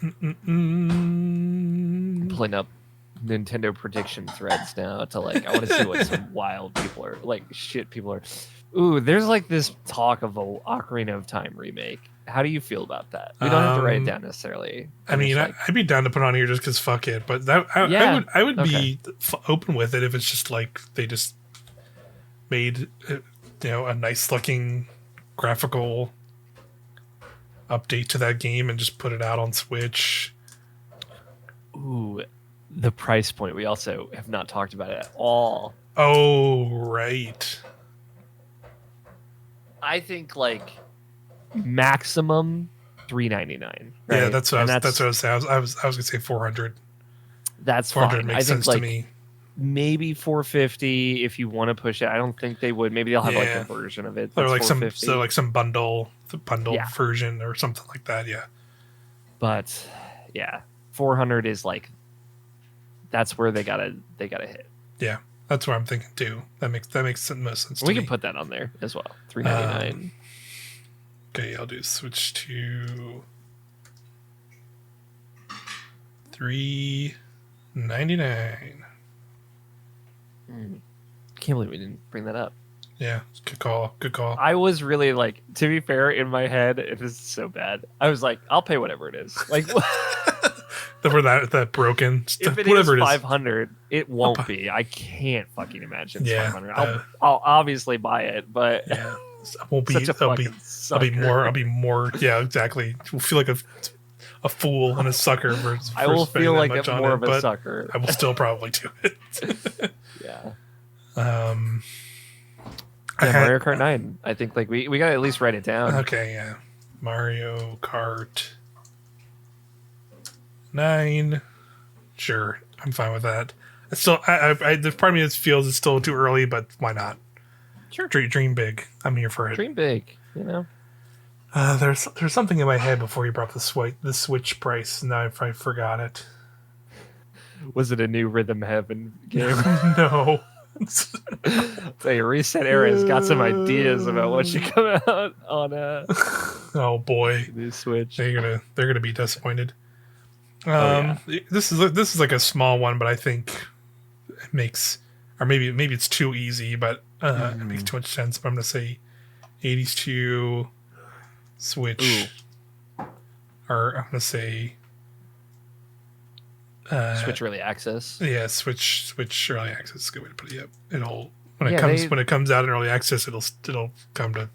up Nintendo prediction threads now to like, I want to see what some wild people are like. Shit, people are. Ooh, there's like this talk of a Ocarina of Time remake. How do you feel about that? We don't have to write it down necessarily. I'd be down to put on here just because fuck it. But I would be open with it if it's just like they just made a nice looking graphical update to that game and just put it out on Switch. Ooh, the price point. We also have not talked about it at all. Oh, right. I think like maximum $399. Right? Yeah, that's what I was saying. I was gonna say 400. That's 400 fine. makes sense to me. Maybe 450 if you want to push it. I don't think they would. Maybe they'll have like a version of it. Or like some bundle version or something like that. Yeah. But yeah, 400 is like that's where they gotta hit. Yeah, that's where I'm thinking too. That makes the most sense. We can put that on there as well. $399. Okay, I'll do switch to $399. Can't believe we didn't bring that up. Yeah, good call. I was really like, to be fair, in my head, it is so bad. I was like, I'll pay whatever it is. Like, for that broken stuff. If it whatever is 500, it won't be. I can't fucking imagine it's 500. I'll obviously buy it, but yeah, I'll be more. Yeah, exactly. I'll feel like a fool and a sucker. I will feel like more of a sucker. I will still probably do it. Yeah. Mario Kart 9. I think like we gotta at least write it down. Okay, yeah. Mario Kart 9. Sure, I'm fine with that. It's still, the part of me that feels it's still too early, but why not? Sure. Dream big. I'm here for it. Dream big. There's something in my head before you brought the Switch price. Now I forgot it. Was it a new Rhythm Heaven game? No. So Reset Era has got some ideas about what should come out on oh boy, new Switch. They're gonna be disappointed. This is like a small one, but I think it makes, or maybe it's too easy, but it makes too much sense. But I'm gonna say 82 Switch, or I'm gonna say Switch Early Access. Yeah, Switch Early Access is a good way to put it. Yep. It'll when it comes out in Early Access, it'll come to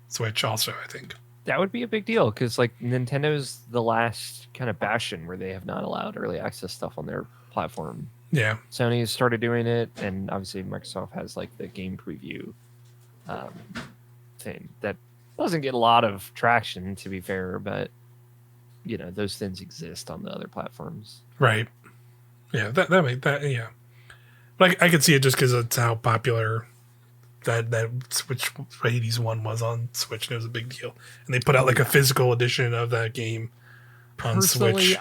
Switch also, I think. That would be a big deal because like Nintendo's the last kind of bastion where they have not allowed early access stuff on their platform. Yeah. Sony has started doing it, and obviously Microsoft has like the game preview thing that doesn't get a lot of traction, to be fair, but those things exist on the other platforms. Right. Yeah, that yeah. But I could see it just because it's how popular that Switch Hades one was on Switch, and it was a big deal. And they put out like a physical edition of that game on Switch.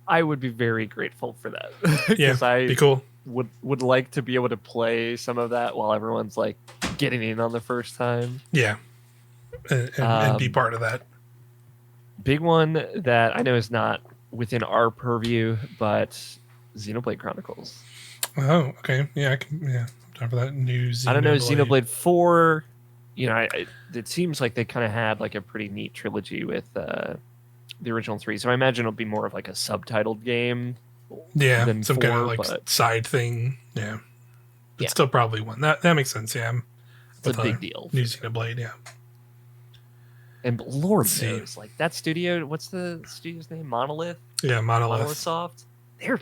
I would be very grateful for that. Yeah, be cool. Would like to be able to play some of that while everyone's like getting in on the first time. Yeah, and be part of that. Big one that I know is not within our purview, but Xenoblade Chronicles. Oh, okay. Yeah, I can. Yeah, time for that new Xenoblade. I don't know, Xenoblade 4. It seems like they kind of had like a pretty neat trilogy with the original 3. So I imagine it'll be more of like a subtitled game. Yeah, than some 4, kind of like side thing. Yeah, but still probably one. That makes sense. Yeah, It's a big deal. New Xenoblade, yeah. And Lord knows, like that studio. What's the studio's name? Monolith. Yeah, Monolith Soft. They're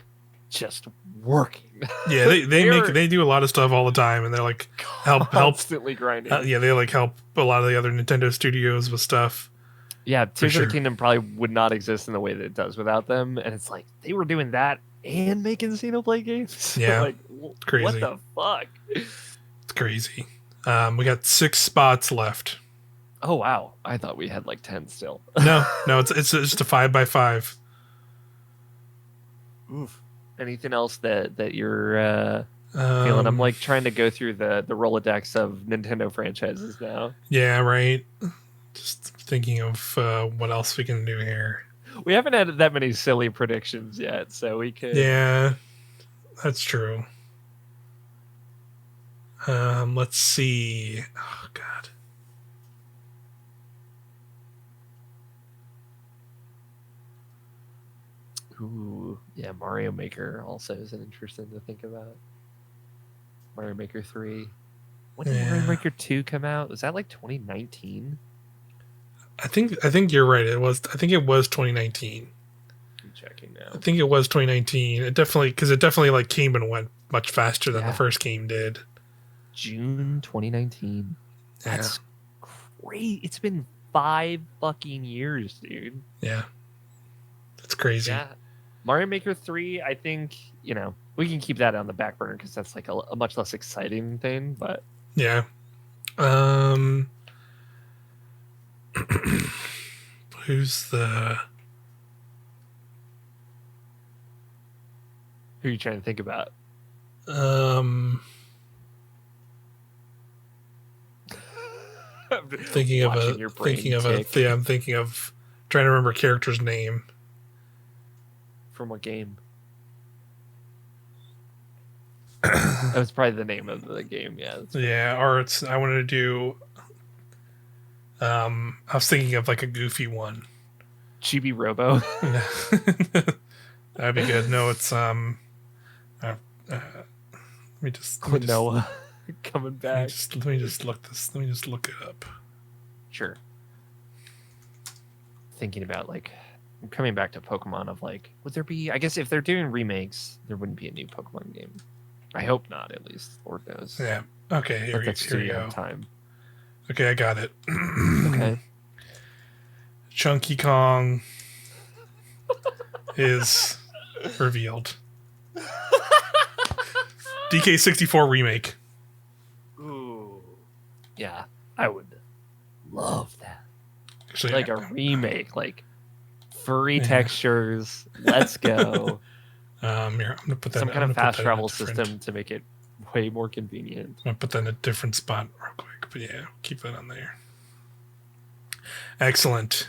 just working. Yeah, they do a lot of stuff all the time, and they're like constantly grinding. Yeah, they like help a lot of the other Nintendo studios with stuff. Yeah, Tears of the Kingdom probably would not exist in the way that it does without them. And it's like they were doing that and making Xenoblade games. Yeah, like crazy. What the fuck? It's crazy. We got 6 spots left. Oh wow, I thought we had like 10 still. no, it's just a 5x5. Oof. Anything else that you're feeling? I'm like trying to go through the Rolodex of Nintendo franchises now. Yeah, right. Just thinking of what else we can do here. We haven't had that many silly predictions yet, so we could. Yeah, that's true. Let's see. Oh God. Ooh, yeah, Mario Maker also is interesting to think about. Mario Maker 3. When did Mario Maker 2 come out? Was that like 2019? I think you're right. I think it was 2019. I'm checking now. I think it was 2019. It definitely like came and went much faster than the first game did. June 2019. That's great. It's been 5 fucking years, dude. Yeah. That's crazy. Yeah. Mario Maker 3, I think, we can keep that on the back burner because that's like a much less exciting thing, but yeah. Who's the... Who are you trying to think about? I'm thinking of trying to remember a character's name. From what game? That was probably the name of the game, yeah. Yeah, or I wanted to do I was thinking of like a goofy one. Chibi Robo. That'd be good. No, it's let me just Noah coming back. Let me just look it up. Sure. Thinking about like I'm coming back to Pokemon of like, would there be, I guess if they're doing remakes, there wouldn't be a new Pokemon game. I hope not, at least. Lord knows. Yeah. Okay, here you go. Time. Okay, I got it. Okay. Chunky Kong is revealed. DK64 remake. Ooh. Yeah, I would love that. Actually, like a remake, like furry textures. Let's go. Here, I'm gonna put that some kind of fast travel system to make it way more convenient. I'm gonna put that in a different spot real quick, but yeah, keep that on there. Excellent.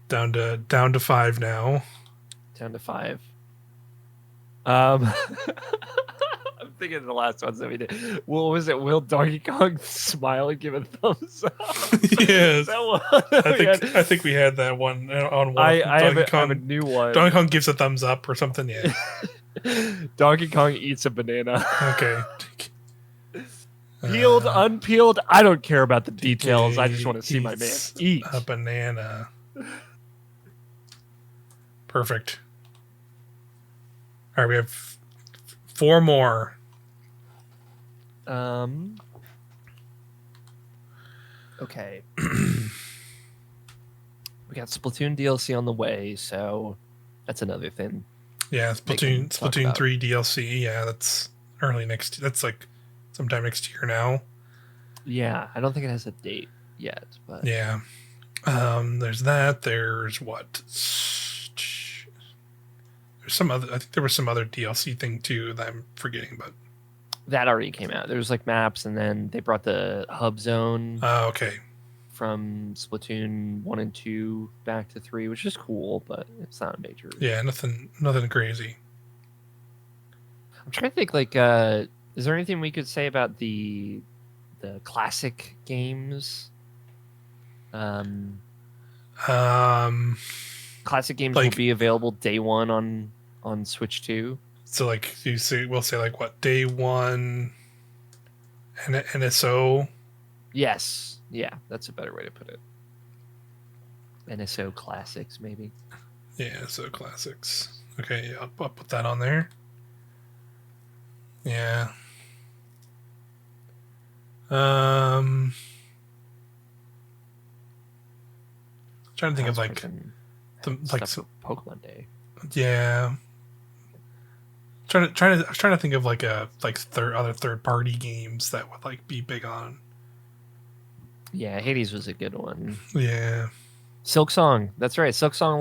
Down to 5 now. Down to 5. I'm thinking of the last ones that we did. What was it? Will Donkey Kong smile and give a thumbs up? Yes. I think we had that one on one. I have a new one. Donkey Kong gives a thumbs up or something. Yeah. Donkey Kong eats a banana. Okay. Peeled, unpeeled. I don't care about the details. I just want to see my man eat a banana. Perfect. All right, we have 4 more. Okay. We got Splatoon DLC on the way, so that's another thing. Yeah, Splatoon 3 DLC. Yeah, that's early next. That's like sometime next year now. Yeah, I don't think it has a date yet, but yeah. There's that. There's what? There's some other. I think there was some other DLC thing too that I'm forgetting, but that already came out. There was like maps, and then they brought the hub zone. Oh, okay. From Splatoon 1 and 2 back to 3, which is cool, but it's not a major. Yeah, nothing crazy. I'm trying to think, like, is there anything we could say about the classic games? Classic games will be available day 1 on Switch 2. So, like, we'll say like what, day 1, NSO. Yes. Yeah, that's a better way to put it. NSO Classics, maybe. Yeah, NSO Classics. Okay, I'll put that on there. Yeah. Trying to think of like stuff for Pokemon Day. Yeah. I was trying to think of like other third party games that would like be big on. Yeah, Hades was a good one. Yeah. Silk Song. That's right. Silk Song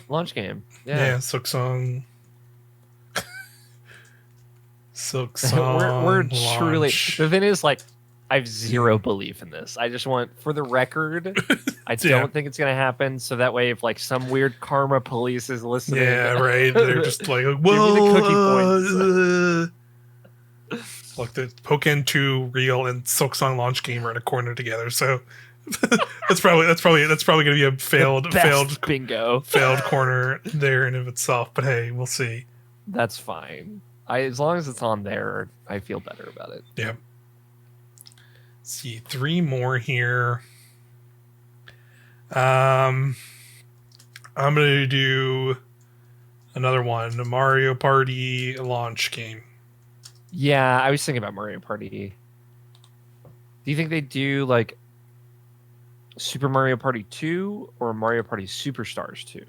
launch game. Yeah, Silk Song. Silk Song. we're truly. The thing is, like, I have zero belief in this. I just want, for the record, I don't think it's gonna happen. So that way, if like some weird karma police is listening, yeah, right, they're just like, well, give me the cookie points. Look, the Pokken 2 real and Silk Song launch game are in a corner together. So that's probably gonna be a failed bingo, failed corner there in of itself. But hey, we'll see. That's fine. As long as it's on there, I feel better about it. Yeah. See, 3 more here. I'm gonna do another one, a Mario Party launch game. Yeah, I was thinking about Mario Party. Do you think they do like Super Mario Party 2 or Mario Party Superstars 2?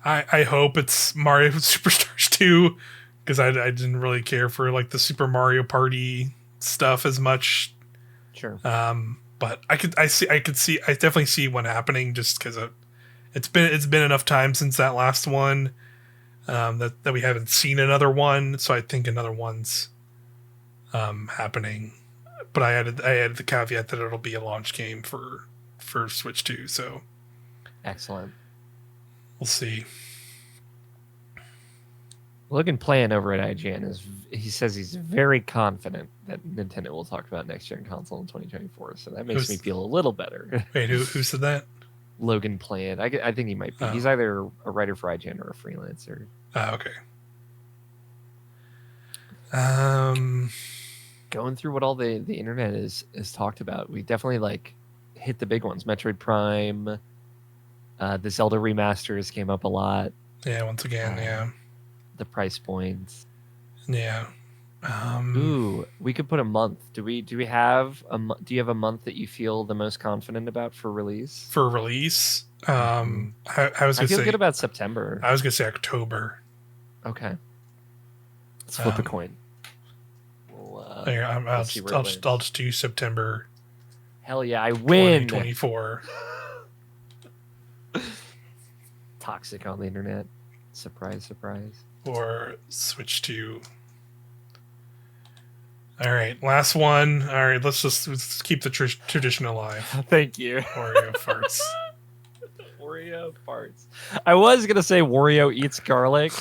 I hope it's Mario Superstars 2, because I didn't really care for like the Super Mario Party stuff as much. Sure. But I definitely see one happening, just because it's been enough time since that last one that we haven't seen another one. So I think another one's happening. But I added the caveat that it'll be a launch game for Switch 2. So excellent. We'll see. Logan Playing over at IGN he says he's very confident that Nintendo will talk about next gen console in 2024. So that makes me feel a little better. Wait, who said that? Logan Playing. I think he might be. He's either a writer for IGN or a freelancer. Okay. Going through what all the internet is talked about, we definitely like hit the big ones. Metroid Prime, the Zelda remasters came up a lot. Yeah, once again, yeah. The price points. Yeah. Ooh, we could put a month. Do you have a month that you feel the most confident about for release? For release, I feel good about September. I was gonna say October. Okay. Let's flip a coin. I'll just do September. Hell yeah, I win. 2024. Toxic on the internet. Surprise, surprise. Or Switch 2. All right, last one. All right, let's keep the tradition alive. Thank you. Wario farts. Wario farts. I was gonna say Wario eats garlic,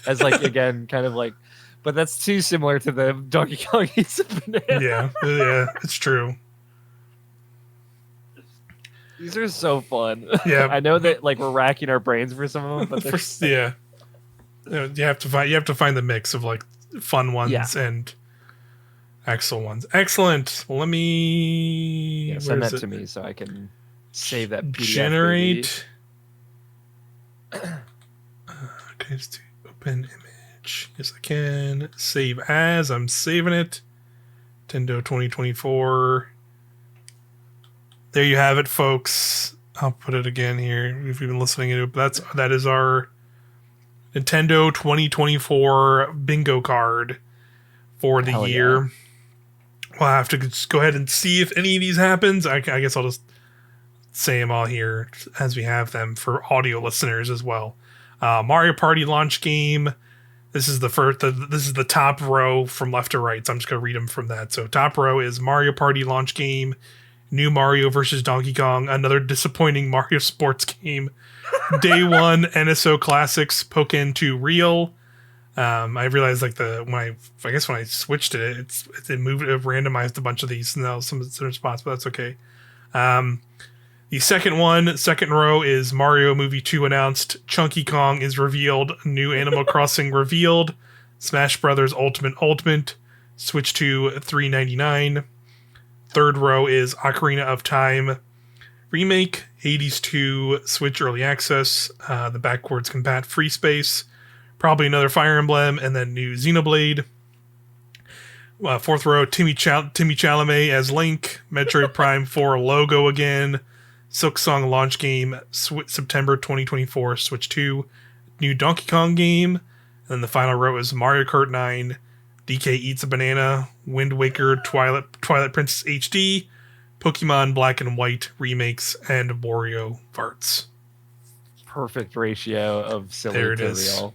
as like again, kind of like, but that's too similar to the Donkey Kong eats a banana. Yeah, it's true. These are so fun. Yeah, I know that like we're racking our brains for some of them, but yeah. You have to find the mix of like fun ones and excellent ones. Excellent. Well, let me send that to me so I can save that PDF. Generate. Okay, just open image. Yes, I can save as. I'm saving it. Nintendo 2024. There you have it, folks. I'll put it again here if you've been listening to it. But that is our Nintendo 2024 bingo card for the year. Yeah. We'll have to just go ahead and see if any of these happens. I guess I'll just say them all here as we have them for audio listeners as well. Mario Party launch game. This is this is the top row from left to right. So I'm just going to read them from that. So top row is Mario Party launch game, New Mario vs. Donkey Kong, another disappointing Mario sports game, Day 1 NSO Classics, Pokken 2 Real. I realized like when I switched it it randomized a bunch of these now some spots, but that's okay. The second row is Mario Movie 2 announced, Chunky Kong is revealed, new Animal Crossing revealed, Smash Brothers Ultimate, Switch to $3.99. Third row is Ocarina of Time remake, Hades 2 Switch early access, the backwards compat free space, probably another Fire Emblem, and then new Xenoblade. Fourth row, Timmy Chalamet as Link, Metroid Prime 4 logo again, Silksong launch game, September 2024, Switch 2, new Donkey Kong game, and then the final row is Mario Kart 9, DK Eats a Banana, Wind Waker, Twilight Princess HD, Pokemon Black and White remakes, and Wario Farts. Perfect ratio of silly there it to is. real.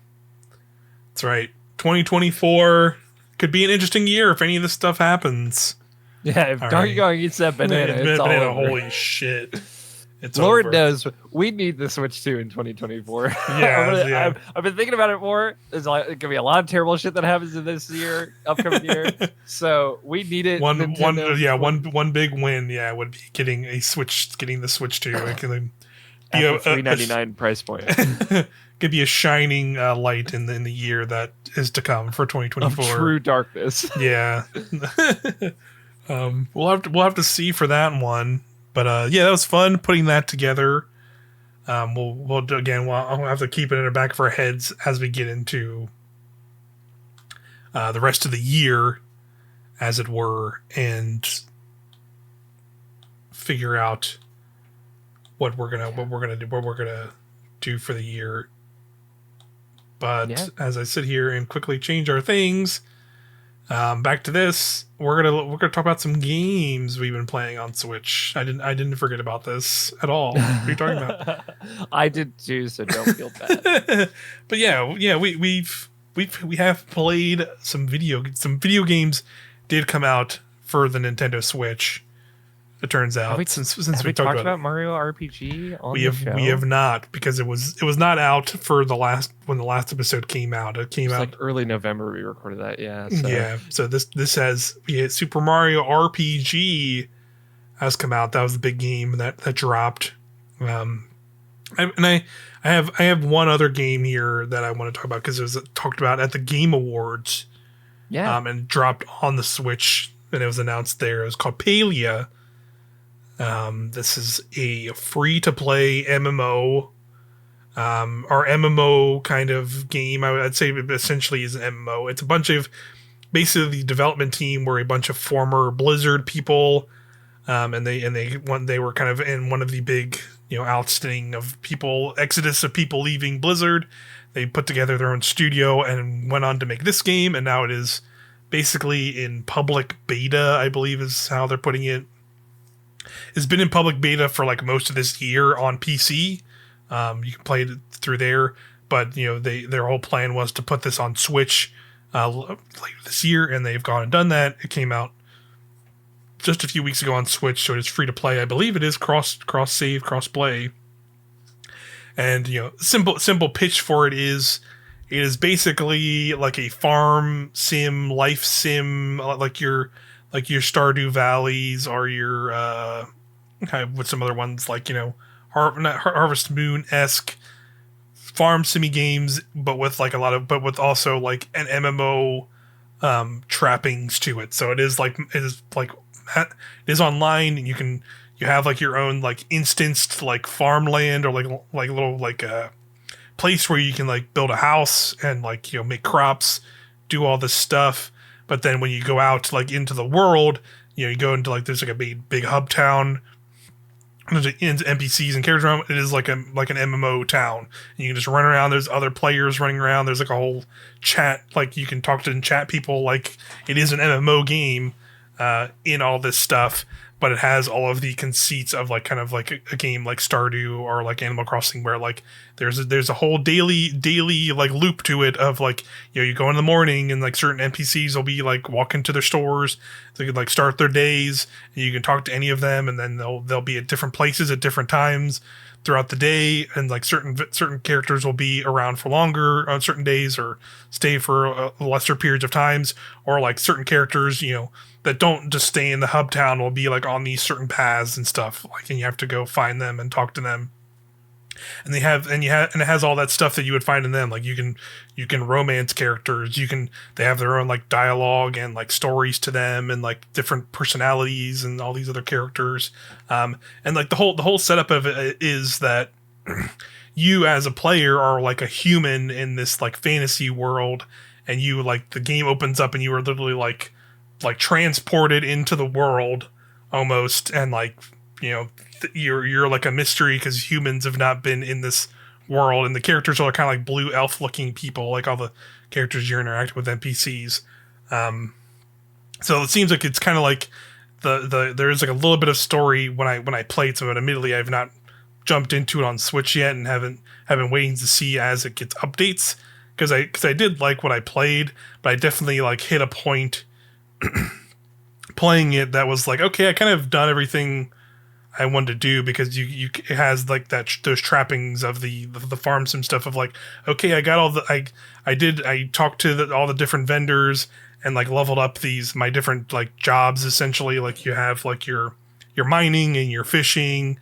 That's right. 2024 could be an interesting year if any of this stuff happens. Yeah, if Donkey Kong eats that banana, it's all over. Holy shit. It's Lord over. knows we need the Switch 2 in 2024. Yeah, I've been thinking about it more. There's going to be a lot of terrible shit that happens in this upcoming year. So we need it. One big win. Yeah, would be getting the Switch 2. It could be a $399 price point. Could be a shining light in the year that is to come for 2024. Of true darkness. Yeah. We'll have to see for that one. But yeah, that was fun putting that together. We'll have to keep it in the back of our heads as we get into the rest of the year, as it were, and figure out what we're gonna do for the year. But as I sit here and quickly change our things, back to this, we're gonna talk about some games we've been playing on Switch. I didn't forget about this at all. What are you talking about? I did too, so don't feel bad. But yeah, we have played some video games. Did come out for the Nintendo Switch. It turns out since we talked about Mario RPG on we have not, because it was not out for when the last episode came out. It came out like early November. We recorded that. Yeah. So this has Super Mario RPG has come out. That was the big game that dropped. I have one other game here that I want to talk about because it was talked about at the Game Awards. Yeah. And dropped on the Switch, and it was announced there. It was called Palia. This is a free-to-play MMO, or MMO kind of game. I'd say it essentially is an MMO. It's a bunch of, basically the development team were a bunch of former Blizzard people, and they were kind of in one of the big, ousting of people, exodus of people leaving Blizzard. They put together their own studio and went on to make this game, and now it is basically in public beta, I believe is how they're putting it. It's been in public beta for like most of this year on PC. You can play it through there, but their whole plan was to put this on Switch later this year, and they've gone and done that. It came out just a few weeks ago on Switch, so it is free to play. I believe it is cross save, cross play. And simple pitch for it is basically like a farm sim, life sim, like your Stardew Valleys or your kind of with some other ones like Harvest Moon-esque farm simmy games, but with also like an MMO trappings to it. So it is online, and you have like your own like instanced like farmland or like little like a place where you can like build a house and like make crops, do all this stuff. But then when you go out like into the world, you go into like there's like a big hub town. There's NPCs and characters around. It is like an MMO town. And you can just run around. There's other players running around. There's like a whole chat. Like you can talk to and chat people. Like it is an MMO game in all this stuff. But it has all of the conceits of like kind of like a game like Stardew or like Animal Crossing, where like there's a whole daily like loop to it of like you go in the morning and like certain NPCs will be like walking to their stores. They could like start their days, and you can talk to any of them, and then they'll be at different places at different times throughout the day, and like certain characters will be around for longer on certain days or stay for lesser periods of times, or like certain characters that don't just stay in the hub town will be like on these certain paths and stuff, like, and you have to go find them and talk to them. and and it has all that stuff that you would find in them. Like you can romance characters. They have their own like dialogue and like stories to them, and like different personalities and all these other characters. And like the whole setup of it is that you as a player are like a human in this like fantasy world, and you like the game opens up and you are literally like transported into the world almost, and like you're like a mystery because humans have not been in this world, and the characters are kind of like blue elf looking people, like all the characters you're interacting with NPCs. So it seems like it's kind of like there is like a little bit of story when I played some of it. Admittedly, I've not jumped into it on Switch yet, and haven't been waiting to see as it gets updates, because I did like what I played, but I definitely like hit a point playing it that was like, okay, I kind of done everything I wanted to do, because it has like those trappings of the farm sim stuff of like, okay, I got all the I talked to all the different vendors and like leveled up my different like jobs essentially. Like you have like your mining and your fishing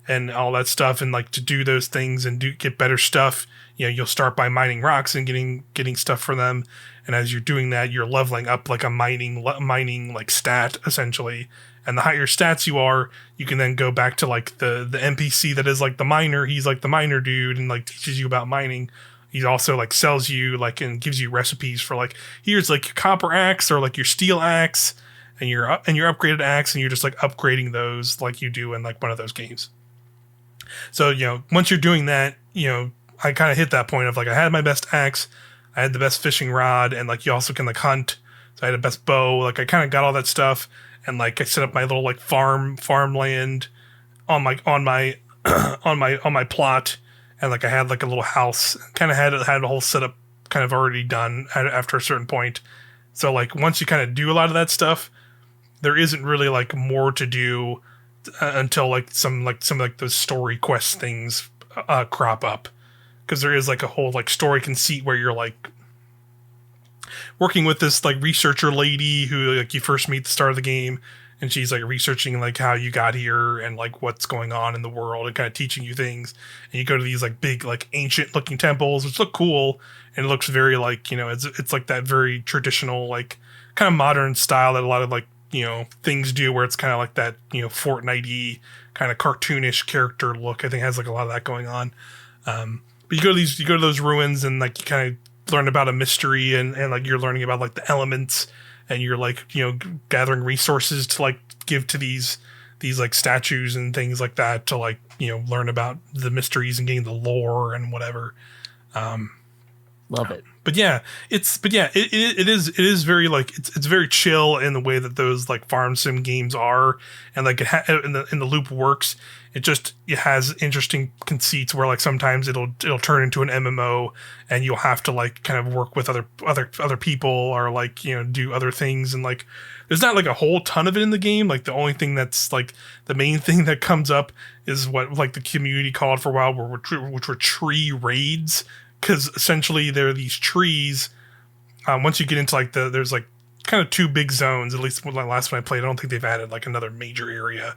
and all that stuff, and like to do those things and get better stuff, you'll start by mining rocks and getting stuff for them, and as you're doing that, you're leveling up like a mining like stat essentially. And the higher stats you are, you can then go back to like the NPC that is like the miner. He's like the miner dude and like teaches you about mining. He also like sells you like and gives you recipes for like, here's like your copper axe or like your steel axe and your upgraded axe, and you're just like upgrading those like you do in like one of those games. So once you're doing that, I kind of hit that point of like, I had my best axe, I had the best fishing rod, and like you also can like hunt. So I had the best bow. Like I kind of got all that stuff. And like I set up my little like farmland on my on my plot, and like I had like a little house. Kind of had a whole setup kind of already done after a certain point. So like once you kind of do a lot of that stuff, there isn't really like more to do until like some like those story quest things crop up, because there is like a whole like story conceit where you're like working with this like researcher lady who like you first meet at the start of the game, and she's like researching like how you got here and like what's going on in the world and kind of teaching you things. And you go to these like big like ancient looking temples which look cool, and it looks very like it's like that very traditional like kind of modern style that a lot of like things do, where it's kind of like that Fortnite-y kind of cartoonish character look. I think it has like a lot of that going on. But you go to those ruins, and like you kind of learn about a mystery, and like you're learning about like the elements, and you're like gathering resources to like give to these like statues and things like that to like learn about the mysteries and getting the lore and whatever. Love it. But yeah, it is very like it's very chill in the way that those like farm sim games are, and like in the loop works. It has interesting conceits where like sometimes it'll turn into an MMO, and you'll have to like kind of work with other people, or like do other things, and like there's not like a whole ton of it in the game. Like the only thing that's like the main thing that comes up is what like the community called for a while, which were tree raids, because essentially there are these trees. Once you get into like there's like kind of two big zones. At least when last one I played, I don't think they've added like another major area.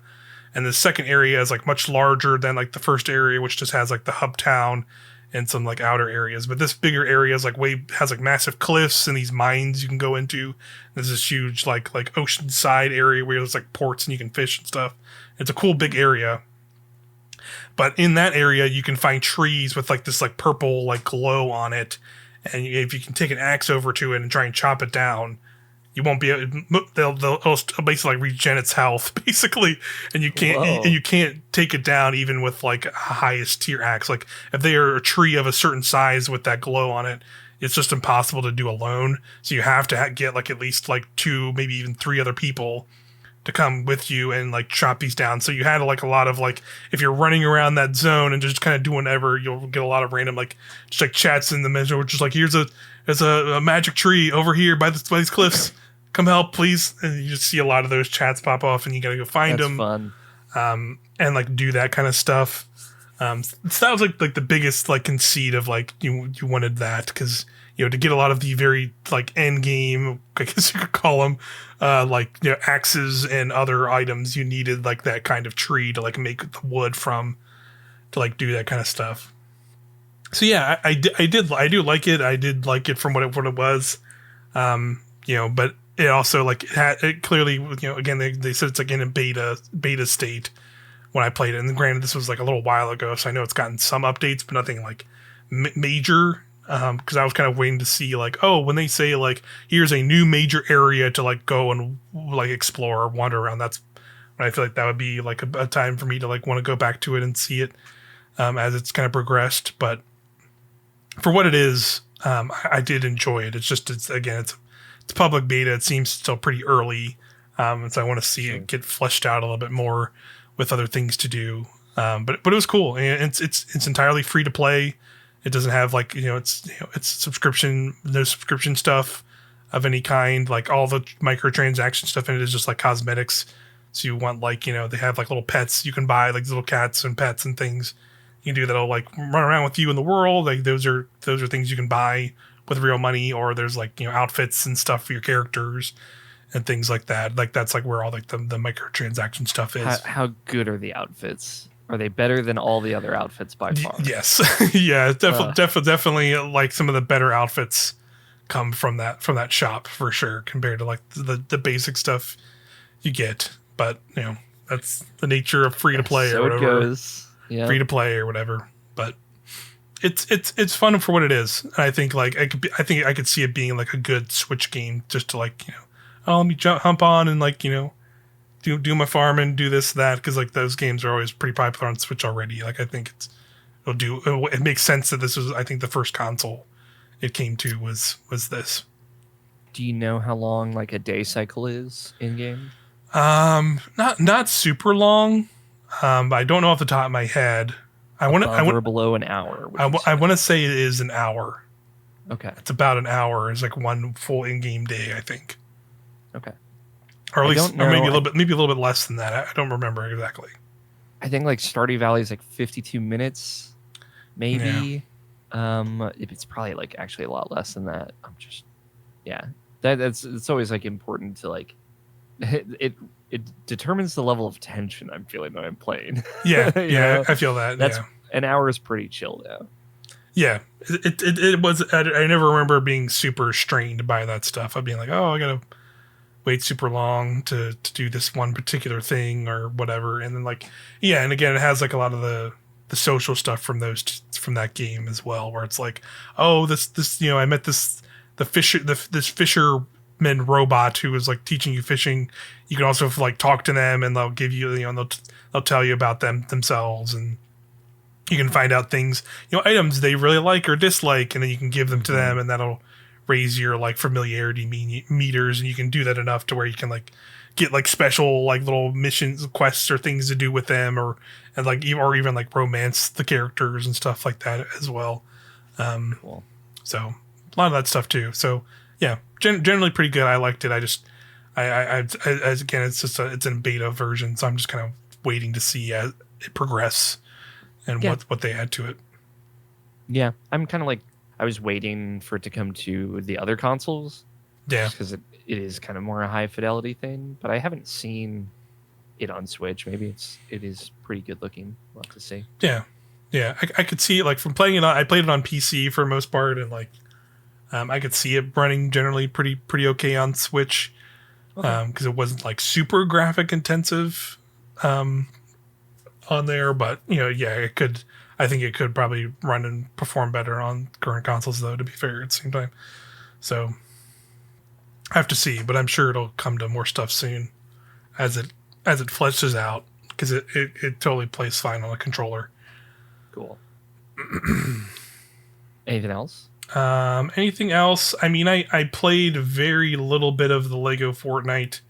And the second area is like much larger than like the first area, which just has like the hub town and some like outer areas. But this bigger area is like has like massive cliffs and these mines you can go into. There's this huge like oceanside area where there's like ports and you can fish and stuff. It's a cool big area. But in that area you can find trees with like this like purple like glow on it. And if you can take an axe over to it and try and chop it down, you won't be able. They'll basically like regen its health, basically, and you can't take it down even with like a highest tier axe. Like if they are a tree of a certain size with that glow on it, it's just impossible to do alone. So you have to get like at least like 2, maybe even 3 other people to come with you and like chop these down. So you had like a lot of like, if you're running around that zone and just kind of doing whatever, you'll get a lot of random like just like chats in the middle, which is like, there's a magic tree over here by these cliffs. Come help, please. And you just see a lot of those chats pop off, and you gotta go find them. Fun. And like do that kind of stuff. So that was like the biggest like conceit of like you wanted that, because to get a lot of the very like end game, I guess you could call them, like axes and other items, you needed like that kind of tree to like make the wood from. to like do that kind of stuff. So yeah, I do like it. I did like it from what it was. But it also like it clearly, again, they said it's like in a beta state when I played it. And granted, this was like a little while ago, so I know it's gotten some updates, but nothing like major. Because I was kind of waiting to see like, oh, when they say like, here's a new major area to like go and like explore or wander around, that's when I feel like that would be like a time for me to like want to go back to it and see it as it's kind of progressed. But for what it is, I did enjoy it. It's public beta. It seems still pretty early, and so I want to see it get fleshed out a little bit more with other things to do. But it was cool, and it's entirely free to play. It doesn't have like it's subscription, no subscription stuff of any kind. Like all the microtransaction stuff in it is just like cosmetics. So you want like they have like little pets you can buy, like little cats and pets and things. You can do that'll like run around with you in the world. Like those are things you can buy with real money, or there's like outfits and stuff for your characters and things like that. Like that's like where all like the microtransaction stuff is. How good are the outfits? Are they better than all the other outfits by far? Yes. Yeah, definitely like some of the better outfits come from that shop for sure compared to like the basic stuff you get. But that's the nature of free to play so or whatever. It goes. Yeah. Free to play or whatever. But it's fun for what it is. And I think like I could see it being like a good Switch game just to like let me hump on and like do my farm and do this that, because like those games are always pretty popular on Switch already. Like I think it makes sense that this was, I think, the first console it came to was this. Do you know how long like a day cycle is in game? Not super long. But I don't know off the top of my head. I want below an hour. I want to say it is an hour. Okay. It's about an hour. It's like one full in-game day, I think. Okay. Or at least, or maybe a little bit less than that. I don't remember exactly. I think like Stardew Valley is like 52 minutes, maybe. Yeah. It's probably like actually a lot less than that. It's always like important to like it determines the level of tension I'm feeling when I'm playing. Yeah, I feel that. An hour is pretty chill though. Yeah, it was. I never remember being super strained by that stuff. I'd be like, oh, I gotta wait super long to do this one particular thing or whatever, and then like and again, it has like a lot of the social stuff from that game as well, where it's like, oh, this I met this fisherman robot who was like teaching you fishing. You can also like talk to them, and they'll give you they'll tell you about themselves, and you can find out things, items they really like or dislike, and then you can give them to them, and that'll raise your like familiarity meters, and you can do that enough to where you can like get like special like little missions, quests, or things to do with them, or even like romance the characters and stuff like that as well. Cool. So a lot of that stuff too. So yeah, generally pretty good. I liked it. I just again, it's in beta version, so I'm just kind of waiting to see as it progress and what they add to it. Yeah, I'm kind of like, I was waiting for it to come to the other consoles. Yeah, because it is kind of more a high fidelity thing, but I haven't seen it on Switch. Maybe it is pretty good looking. We'll have to see. Yeah. I could see it like from playing it on. I played it on PC for the most part, and like I could see it running generally pretty okay on Switch, because it wasn't like super graphic intensive on there. But it could. I think it could probably run and perform better on current consoles, though, to be fair, at the same time. So I have to see, but I'm sure it'll come to more stuff soon as it fleshes out, because it totally plays fine on a controller. Cool. Anything else? Anything else? I mean, I played very little bit of the Lego Fortnite.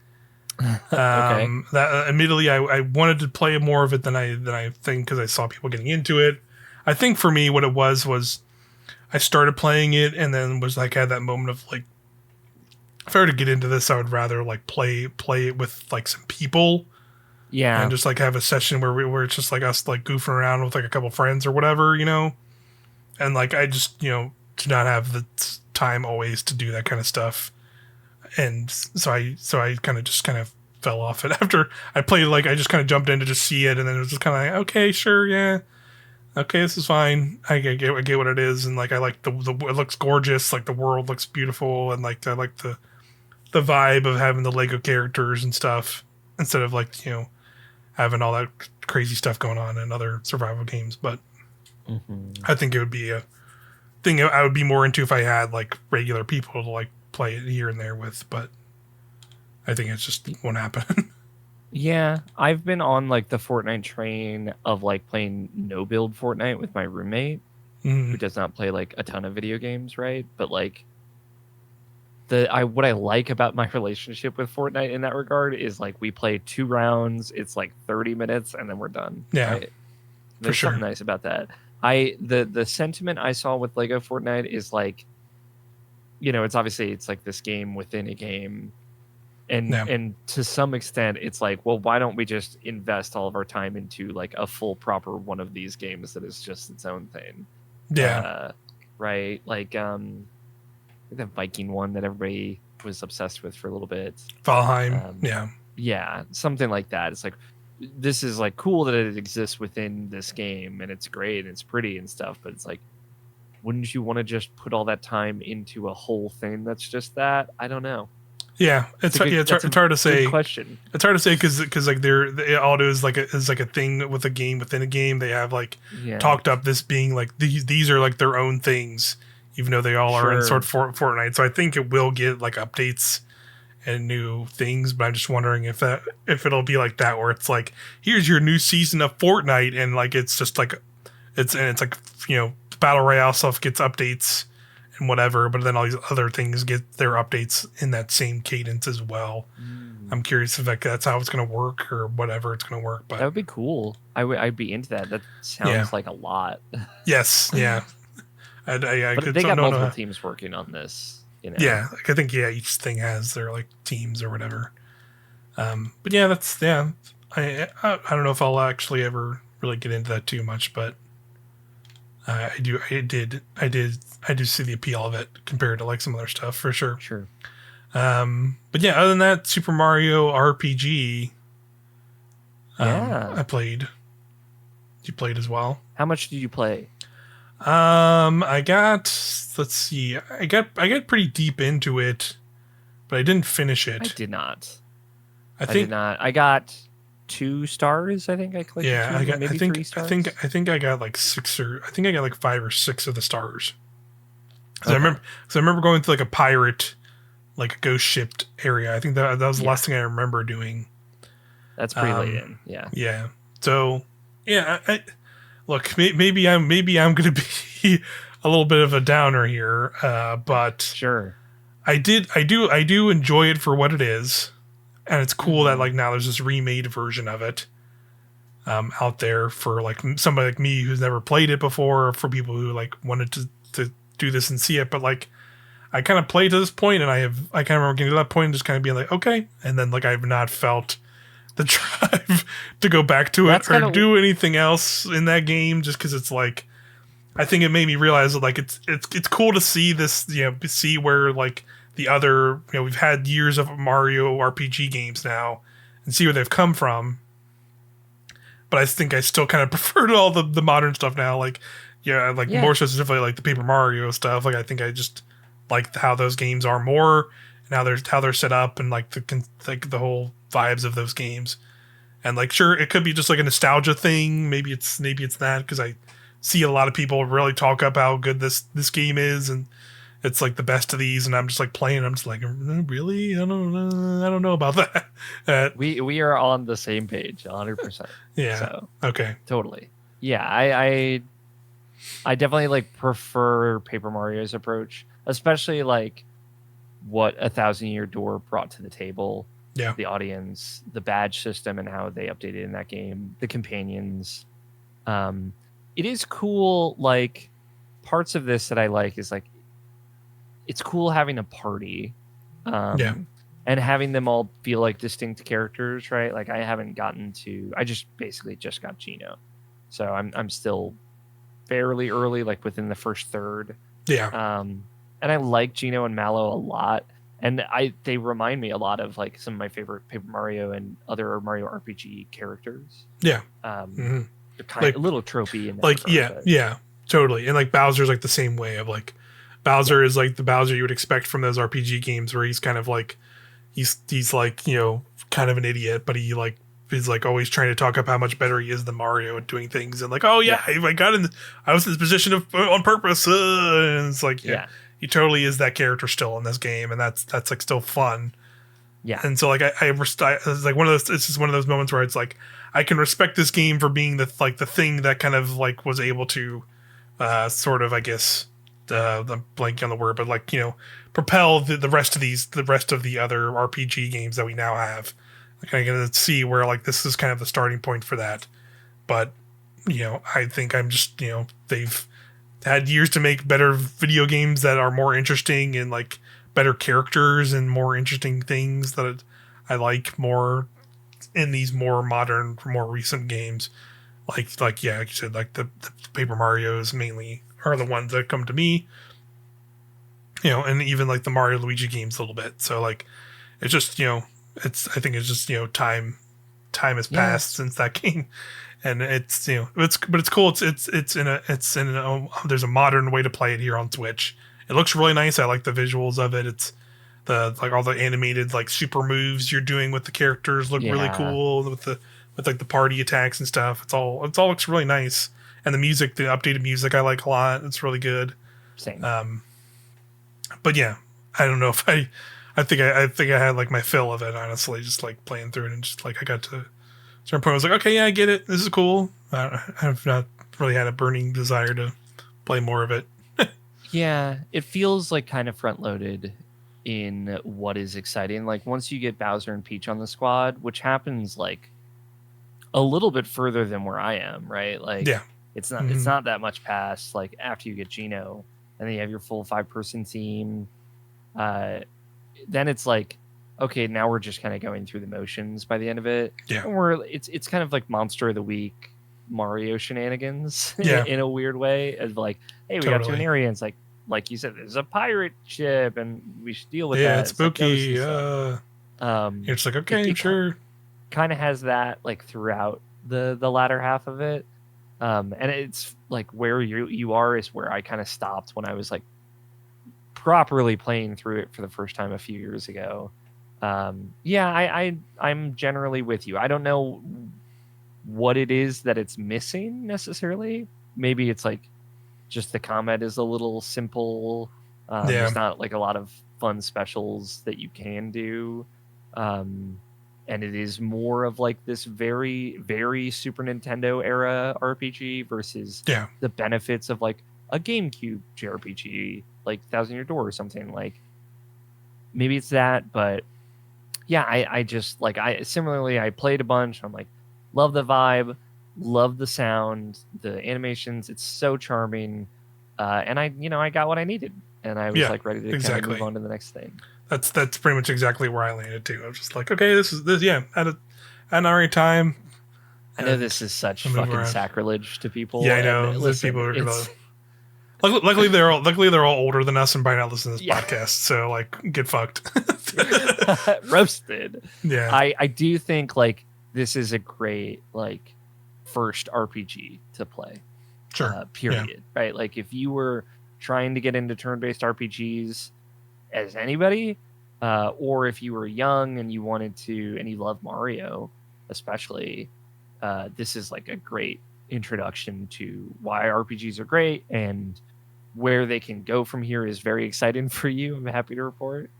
Okay. That admittedly, I wanted to play more of it than I think, because I saw people getting into it. I think for me, what it was I started playing it and then was like, had that moment of like, if I were to get into this, I would rather like play it with like some people. Yeah. And just like have a session where it's just like us like goofing around with like a couple friends or whatever, And like I just, do not have the time always to do that kind of stuff. And so I kind of fell off it after I played. Like I just kind of jumped in to just see it, and then it was just kind of like, okay, sure, yeah. okay, this is fine. I get what it is, and like I like the it looks gorgeous, like the world looks beautiful, and like I like the vibe of having the Lego characters and stuff instead of like having all that crazy stuff going on in other survival games. But Mm-hmm. I think it would be a thing I would be more into if I had like regular people to like play it here and there with. But I think it just won't happen. Yeah, I've been on like the Fortnite train of like playing no build Fortnite with my roommate who Mm, does not play like a ton of video games, right? But like what I like about my relationship with Fortnite in that regard is like we play 2 rounds, it's like 30 minutes and then we're done, yeah, right? for There's something sure. nice about that. The sentiment I saw with Lego Fortnite is like, it's obviously it's like this game within a game. And Yeah, and to some extent it's like, well, why don't we just invest all of our time into like a full proper one of these games that is just its own thing? yeah, Right? Like the Viking one that everybody was obsessed with for a little bit. Valheim. Um, Yeah, yeah, something like that. It's like this is like cool that it exists within this game and it's great and it's pretty and stuff, but it's like, wouldn't you want to just put all that time into a whole thing that's just that? I don't know. yeah. That's It's a hard to good say. question. It's hard to say because like all it is like a thing with a game within a game. They have like Yeah, talked up this being like these are like their own things, even though they all are in sort sure. of Fortnite. So I think it will get like updates and new things, but I'm just wondering if it'll be like that where it's like here's your new season of Fortnite and like it's just like it's like battle royale stuff gets updates and whatever, but then all these other things get their updates in that same cadence as well. Mm, I'm curious if that's how it's going to work or whatever it's going to work, that but would be cool. I'd be into that. That yeah, sounds like a lot. yes, yeah, I But could they got don't multiple know. teams working on this, you know. Yeah, like I think each thing has their like teams or whatever. But yeah, that's yeah. I don't know if I'll actually ever really get into that too much, but I do see the appeal of it compared to like some other stuff for sure. Sure. But yeah, other than that, Super Mario RPG, Yeah. I played. You played as well. How much did you play? I got let's see, I got pretty deep into it, but I didn't finish I it. did not. I I did think not. I got 2 stars. I think I collected yeah, two, or maybe 3 stars. I think I got like six or I think I got like five or six of the stars. Okay. Because I remember going to like a pirate, like a ghost shipped area. I think that was the Yeah, last thing I remember doing. that's pretty late Um, in. Yeah. yeah. So yeah, look, maybe I'm gonna be a little bit of a downer here, but Sure. I do enjoy it for what it is, and it's cool that Hmm. like now there's this remade version of it out there for like somebody like me who's never played it before, or for people who like wanted to do this and see it. But like I kind of played to this point, and I kind of remember getting to that point and just kind of being like, okay, and then like I've not felt the drive to go back to That's it or kind of do anything else in that game, just because it's like I think it made me realize that like it's cool to see this, see where like the other, we've had years of Mario RPG games now and see where they've come from. But I think I still kind of prefer to all the modern stuff now. Like, yeah, like yeah. more specifically like the Paper Mario stuff. Like, I think I just like how those games are more and how they're set up and like the whole vibes of those games. And like, sure, it could be just like a nostalgia thing. Maybe it's that because I see a lot of people really talk up how good this game is and it's like the best of these. And I'm just like playing. I'm just like, really? I don't know about that. We are on the same page, 100%. Yeah. So Okay. totally. Yeah, I definitely like prefer Paper Mario's approach, especially like what A Thousand Year Door brought to the table, Yeah. the audience, the badge system, and how they updated in that game, the companions. Um, it is cool. Like parts of this that I like is like it's cool having a party, Yeah. and having them all feel like distinct characters, right? Like I haven't gotten to. I just basically just got Gino, so I'm still fairly early, like within the first third. Yeah. And I like Gino and Mallow a lot. And they remind me a lot of like some of my favorite Paper Mario and other Mario RPG characters. Yeah. Um, Mm-hmm. kind like of a little tropey in that like regard, but yeah, totally. And like Bowser's like the same way of like Bowser is like the Bowser you would expect from those RPG games where he's kind of like he's like, you know, kind of an idiot, but he like is like always trying to talk up how much better he is than Mario at doing things, and like, oh yeah, I was in this position of on purpose, and it's like, yeah, he totally is that character still in this game, and that's like still fun. yeah, And so like it's like one of those, it's just one of those moments where it's like I can respect this game for being the like the thing that kind of like was able to sort of, I guess, I'm blanking on the word, but like, you know, propel the rest of the other RPG games that we now have. Like I can see where like this is kind of the starting point for that. But, you know, I think I'm just, you know, they've had years to make better video games that are more interesting and like better characters and more interesting things that I like more in these more modern, more recent games. Like yeah, like you said, like the Paper Marios mainly are the ones that come to me, you know, and even like the Mario Luigi games a little bit. So like, it's just, you know, I think it's just, you know, time has passed since that game, and it's, you know, but it's cool. There's a modern way to play it here on Switch. It looks really nice. I like the visuals of it. It's the like all the animated like super moves you're doing with the characters look really cool with like the party attacks and stuff. It's all looks really nice. And the music, the updated music, I like a lot. It's really good. Same. But yeah, I don't know if I think I had like my fill of it, honestly, just like playing through it, and just like I got to a certain point, I was like, okay, yeah, I get it. This is cool. I've not really had a burning desire to play more of it. Yeah, it feels like kind of front loaded in what is exciting. Like once you get Bowser and Peach on the squad, which happens like a little bit further than where I am, right? Like it's not that much past like after you get Geno and then you have your full 5-person team. Then it's like, okay, now we're just kind of going through the motions by the end of it. Yeah. And it's kind of like Monster of the Week Mario shenanigans in a weird way of like, hey, we got to an area and it's like you said, there's a pirate ship and we should deal with that. Yeah, it's spooky. It's it's like, okay, sure. Kind of has that like throughout the latter half of it. And it's like where you are is where I kind of stopped when I was like properly playing through it for the first time a few years ago. I'm generally with you. I don't know what it is that it's missing necessarily. Maybe it's like just the combat is a little simple. There's not like a lot of fun specials that you can do. And it is more of like this very, very Super Nintendo era RPG versus the benefits of like a GameCube JRPG, like Thousand Year Door or something. Like maybe it's that, but yeah, I just like I played a bunch. I'm like, love the vibe, love the sound, the animations. It's so charming, and I got what I needed, and I was like ready to kind of move on to the next thing. That's pretty much exactly where I landed too. I was just like, okay, this at an alright time. I know this is such fucking sacrilege to people. Yeah, I know. Listen, people are gonna. Luckily, they're all older than us and probably not listening to this podcast. So like, get fucked. Roasted. Yeah. I do think like this is a great like first RPG to play. Sure. Period. Right. Like if you were trying to get into turn-based RPGs as anybody, or if you were young and you wanted to and you love Mario, especially, this is like a great introduction to why RPGs are great, and where they can go from here is very exciting for you. I'm happy to report.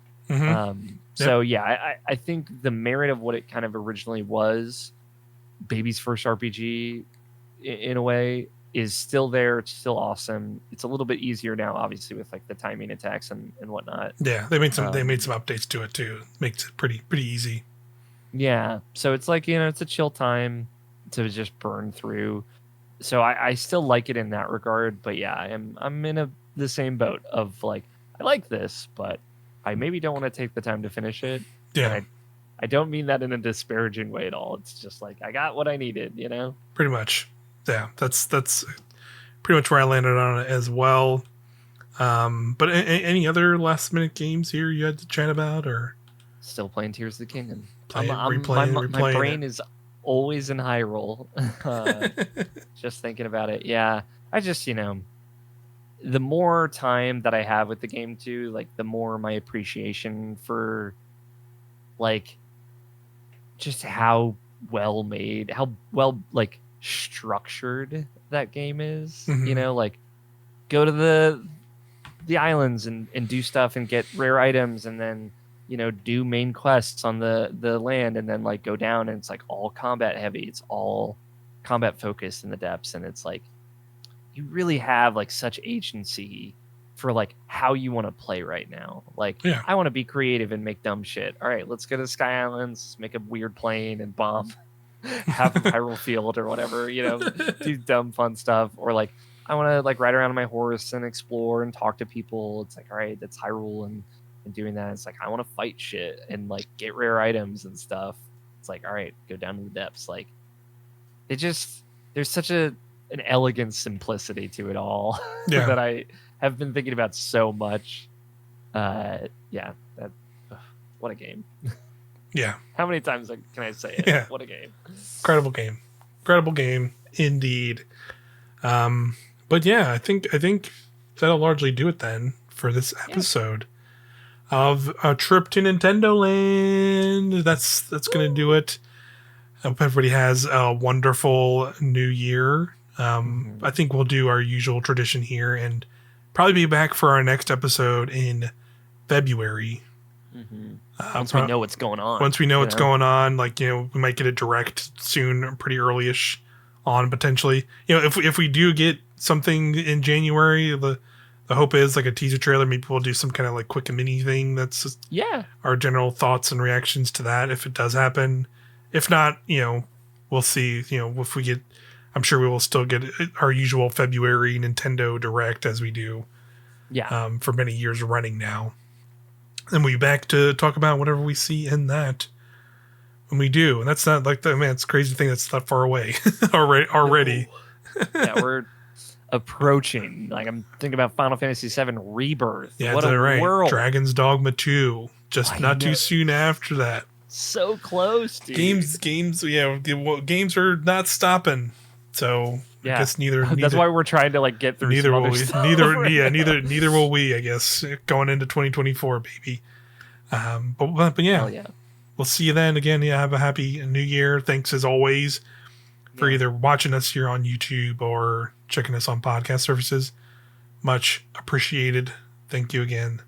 So yeah, I think the merit of what it kind of originally was, baby's first RPG in a way, is still there. It's still awesome. It's a little bit easier now, obviously, with like the timing attacks and whatnot. Yeah, they made some updates to it too. Makes it pretty easy. Yeah, so it's like, it's a chill time to just burn through. So I still like it in that regard, but yeah, I'm in the same boat of like, I like this, but I maybe don't want to take the time to finish it. Yeah. And I don't mean that in a disparaging way at all. It's just like, I got what I needed, Pretty much. Yeah, that's pretty much where I landed on it as well. But any other last minute games here you had to chat about, or still playing Tears of the Kingdom? replaying my brain is always in high roll, just thinking about it. Yeah, I just, the more time that I have with the game too, like the more my appreciation for like just how well made, how well like structured that game is. Like go to the islands and do stuff and get rare items, and then do main quests on the land, and then like go down, and it's like all combat heavy. It's all combat focused in the depths, and it's like you really have like such agency for like how you want to play right now. Like, I want to be creative and make dumb shit. All right, let's go to Sky Islands, make a weird plane and bomb half of Hyrule Field or whatever, do dumb fun stuff. Or like, I want to like ride around on my horse and explore and talk to people. It's like, all right, that's Hyrule and doing that. It's like, I want to fight shit and like get rare items and stuff. It's like, all right, go down to the depths. Like, there's such an elegant simplicity to it all that I have been thinking about so much. What a game. Yeah. How many times can I say it? Yeah. What a game. Incredible game indeed. But yeah, I think that'll largely do it then for this episode of a trip to Nintendoland. That's going to do it. I hope everybody has a wonderful new year. I think we'll do our usual tradition here and probably be back for our next episode in February. Once we know what's going on. Once we know what's going on, like, we might get a direct soon, pretty early-ish on potentially. If we do get something in January, the hope is like a teaser trailer. Maybe we'll do some kind of like quick mini thing. That's just our general thoughts and reactions to that if it does happen. If not, we'll see. If we get, I'm sure we will still get our usual February Nintendo Direct as we do. For many years running now. And we'll be back to talk about whatever we see in that when we do. And that's not like it's a crazy thing that's not far away already. Yeah, we're approaching. Like, I'm thinking about Final Fantasy VII Rebirth. Yeah, what a right. world. Dragon's Dogma 2. Just not too soon after that. So close, dude. Games are not stopping. So I guess neither. That's why we're trying to like get through. Neither some will other we. stuff Neither will we. I guess going into 2024, baby. But yeah, we'll see you then. Again, have a happy New Year. Thanks as always for either watching us here on YouTube or checking us on podcast services. Much appreciated. Thank you again,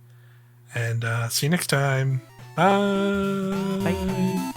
and see you next time. Bye. Bye.